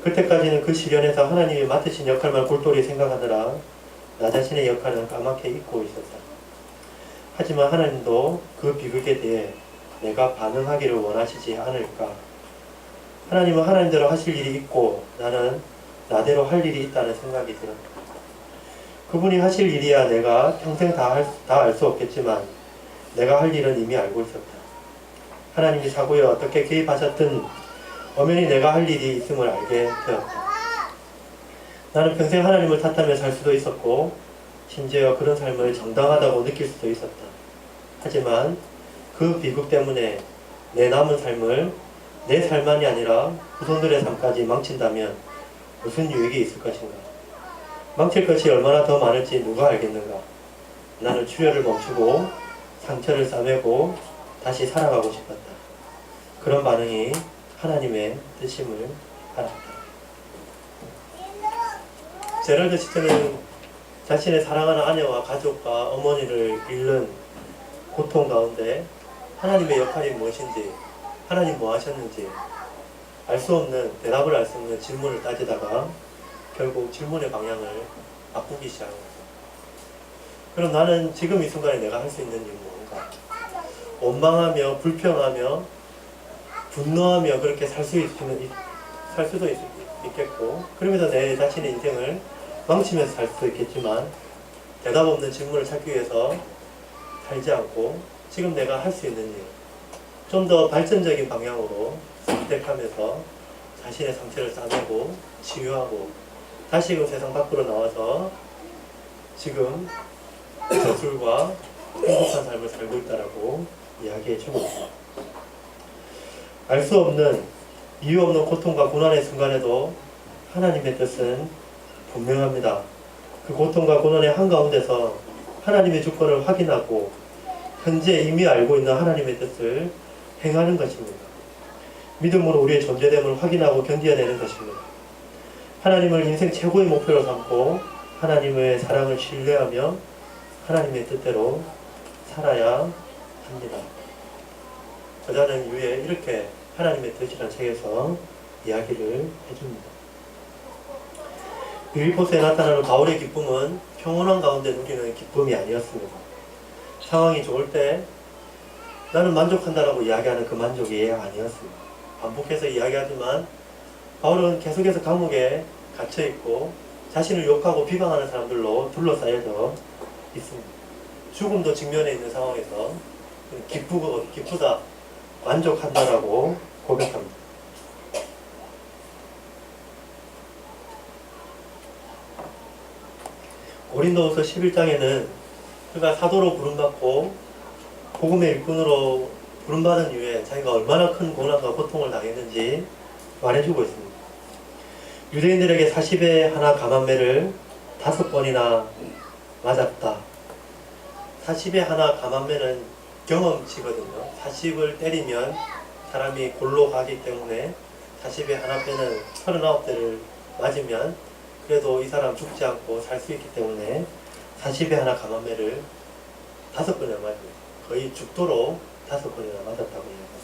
그때까지는 그 시련에서 하나님이 맡으신 역할만 골똘히 생각하느라 나 자신의 역할은 까맣게 잊고 있었다. 하지만 하나님도 그 비극에 대해 내가 반응하기를 원하시지 않을까? 하나님은 하나님대로 하실 일이 있고 나는 나대로 할 일이 있다는 생각이 들었다. 그분이 하실 일이야 내가 평생 다 알 수 없겠지만 내가 할 일은 이미 알고 있었다. 하나님이 사고에 어떻게 개입하셨든 엄연히 내가 할 일이 있음을 알게 되었다. 나는 평생 하나님을 탓하며 살 수도 있었고 심지어 그런 삶을 정당하다고 느낄 수도 있었다. 하지만 그 비극 때문에 내 남은 삶을 내 삶만이 아니라 후손들의 삶까지 망친다면 무슨 유익이 있을 것인가? 망칠 것이 얼마나 더 많을지 누가 알겠는가? 나는 출혈을 멈추고 상처를 싸매고 다시 살아가고 싶었다. 그런 반응이 하나님의 뜻임을 알았다. 제럴드 시트는 자신의 사랑하는 아내와 가족과 어머니를 잃는 고통 가운데 하나님의 역할이 무엇인지, 하나님 뭐 하셨는지 알 수 없는, 대답을 알 수 없는 질문을 따지다가 결국 질문의 방향을 바꾸기 시작한 거죠. 그럼 나는 지금 이 순간에 내가 할 수 있는 일은 뭔가? 원망하며 불평하며 분노하며 그렇게 살 수도 있겠고, 그러면서 내 자신의 인생을 망치면서 살 수도 있겠지만 대답 없는 질문을 찾기 위해서 살지 않고 지금 내가 할 수 있는 일, 좀 더 발전적인 방향으로 선택하면서 자신의 상처를 싸매고 치유하고 다시금 세상 밖으로 나와서 지금 저술과 행복한 삶을 살고 있다라고 이야기해 주고 있습니다. 알 수 없는 이유 없는 고통과 고난의 순간에도 하나님의 뜻은 분명합니다. 그 고통과 고난의 한가운데서 하나님의 주권을 확인하고 현재 이미 알고 있는 하나님의 뜻을 행하는 것입니다. 믿음으로 우리의 존재됨을 확인하고 견뎌내는 것입니다. 하나님을 인생 최고의 목표로 삼고 하나님의 사랑을 신뢰하며 하나님의 뜻대로 살아야 합니다. 저자는 이후에 이렇게 하나님의 뜻이라는 책에서 이야기를 해줍니다. 빌립보서에 나타나는 바울의 기쁨은 평온한 가운데 누리는 기쁨이 아니었습니다. 상황이 좋을 때 나는 만족한다라고 이야기하는 그 만족이 아니었습니다. 반복해서 이야기하지만 바울은 계속해서 감옥에 갇혀있고 자신을 욕하고 비방하는 사람들로 둘러싸여져 있습니다. 죽음도 직면해 있는 상황에서 기쁘다, 만족한다라고 고백합니다. 고린도후서 11장에는 그가 사도로 부름받고 복음의 일꾼으로 부름받은 이후에 자기가 얼마나 큰 고난과 고통을 당했는지 말해주고 있습니다. 유대인들에게 40에 하나 감한매를 5번이나 맞았다. 40에 하나 감한매는 경험치거든요. 40을 때리면 사람이 골로 가기 때문에 40에 하나 빼는 39대를 맞으면 그래도 이 사람 죽지 않고 살 수 있기 때문에 40에 하나 감한매를 5번이나 맞아요. 거의 죽도록 5번이나 맞았다고 이야기합니다.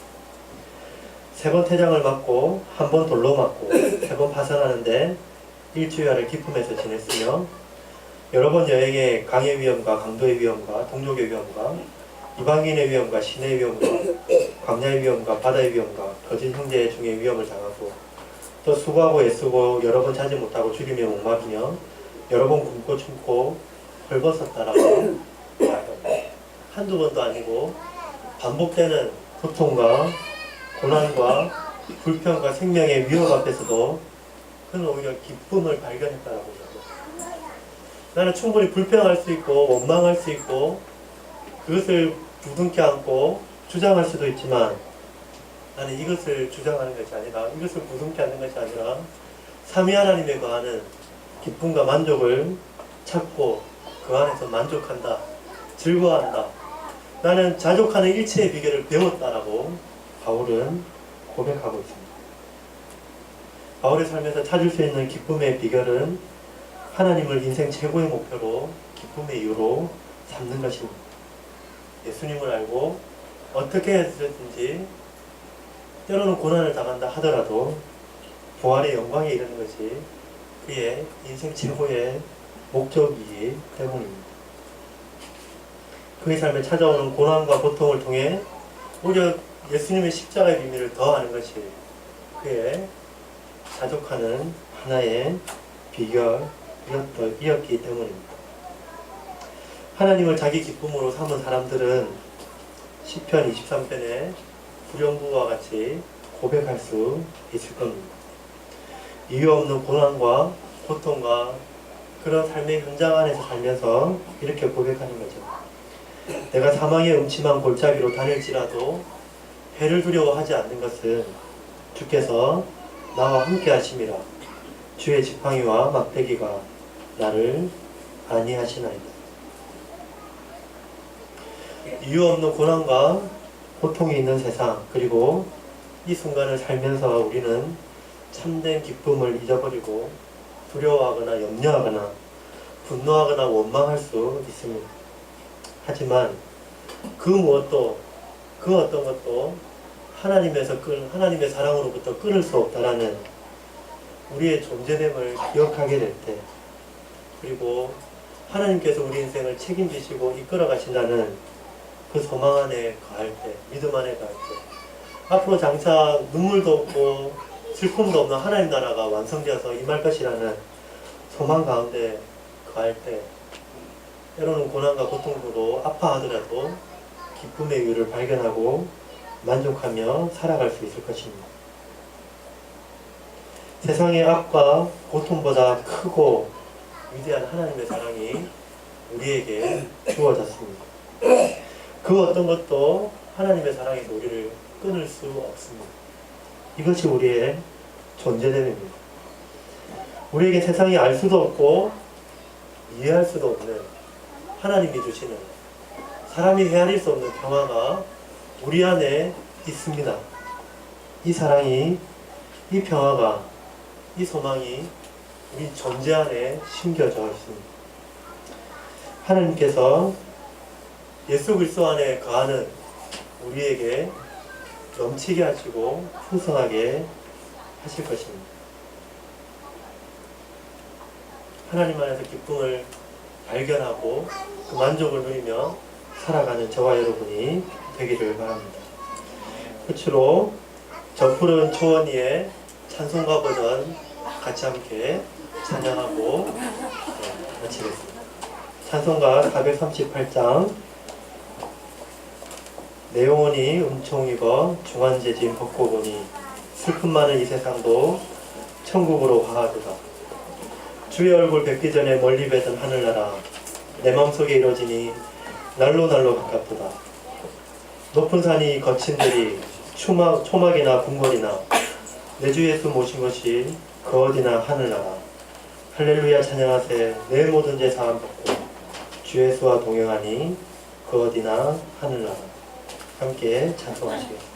3번 태장을 맞고 1번 돌로 맞고 3번 파선하는데 일주일을 기품에서 지냈으며 여러 번 여행에 강의 위험과 강도의 위험과 동족의 위험과 이방인의 위험과 신의 위험과 광야의 위험과 바다의 위험과 거짓 형제 중의 위험을 당하고 또 수고하고 애쓰고 여러 번 자지 못하고 주림에 목마르며 여러 번 굶고 춤고 헐벗었다라고 이야기합니다. 한두 번도 아니고 반복되는 고통과 고난과 불평과 생명의 위협 앞에서도 그는 오히려 기쁨을 발견했다라고 이야기합니다. 나는 충분히 불평할 수 있고 원망할 수 있고 그것을 부둥켜 안고 주장할 수도 있지만 나는 이것을 주장하는 것이 아니라 이것을 부둥켜 안는 것이 아니라 삼위 하나님에 거하는 기쁨과 만족을 찾고 그 안에서 만족한다, 즐거워한다. 나는 자족하는 일체의 비결을 배웠다라고 바울은 고백하고 있습니다. 바울의 삶에서 찾을 수 있는 기쁨의 비결은 하나님을 인생 최고의 목표로 기쁨의 이유로 삼는 것입니다. 예수님을 알고 어떻게 해서든지 때로는 고난을 당한다 하더라도 부활의 영광에 이르는 것이 그의 인생 최고의 목적이기 때문입니다. 그의 삶에 찾아오는 고난과 고통을 통해 오히려 예수님의 십자가의 비밀을 더 아는 것이 그의 자족하는 하나의 비결이었기 때문입니다. 하나님을 자기 기쁨으로 삼은 사람들은 시편 23편의 불영부와 같이 고백할 수 있을 겁니다. 이유 없는 고난과 고통과 그런 삶의 현장 안에서 살면서 이렇게 고백하는 거죠. 내가 사망의 음침한 골짜기로 다닐지라도 해를 두려워하지 않는 것은 주께서 나와 함께 하심이라. 주의 지팡이와 막대기가 나를 안위하시나이다. 이유 없는 고난과 고통이 있는 세상, 그리고 이 순간을 살면서 우리는 참된 기쁨을 잊어버리고 두려워하거나 염려하거나 분노하거나 원망할 수 있습니다. 하지만 그 어떤 것도 하나님의 사랑으로부터 끊을 수 없다라는 우리의 존재됨을 기억하게 될 때, 그리고 하나님께서 우리 인생을 책임지시고 이끌어 가신다는 그 소망 안에 거할 때, 믿음 안에 거할 때, 앞으로 장차 눈물도 없고 슬픔도 없는 하나님 나라가 완성되어서 임할 것이라는 소망 가운데 거할 때, 때로는 고난과 고통으로 아파하더라도 기쁨의 이유를 발견하고 만족하며 살아갈 수 있을 것입니다. 세상의 악과 고통보다 크고 위대한 하나님의 사랑이 우리에게 주어졌습니다. 그 어떤 것도 하나님의 사랑에서 우리를 끊을 수 없습니다. 이것이 우리의 존재됨입니다. 우리에게 세상이 알 수도 없고 이해할 수도 없는 하나님이 주시는 사람이 헤아릴 수 없는 평화가 우리 안에 있습니다. 이 사랑이, 이 평화가, 이 소망이 우리 존재 안에 심겨져 있습니다. 하나님께서 예수 그리스도 안에 거하는 우리에게 넘치게 하시고 풍성하게 하실 것입니다. 하나님 안에서 기쁨을 발견하고 그 만족을 누리며 살아가는 저와 여러분이 되기를 바랍니다. 끝으로 저 푸른 초원이의 찬송가 버전 같이 함께 찬양하고 마치겠습니다. 찬송가 438장 내 영혼이 은총입어 중환제진 벗고 보니 슬픔 많은 이 세상도 천국으로 화하도다. 주의 얼굴 뵙기 전에 멀리 뵈던 하늘나라 내 마음속에 이루어지니 날로 가깝도다. 높은 산이 거친 들이 초막이나 궁궐이나 내 주 예수 모신 것이 그 어디나 하늘나라. 할렐루야 찬양하세 내 모든 죄 사함 받고 주 예수와 동행하니 그 어디나 하늘나라. 함께 찬송하시겠습니다.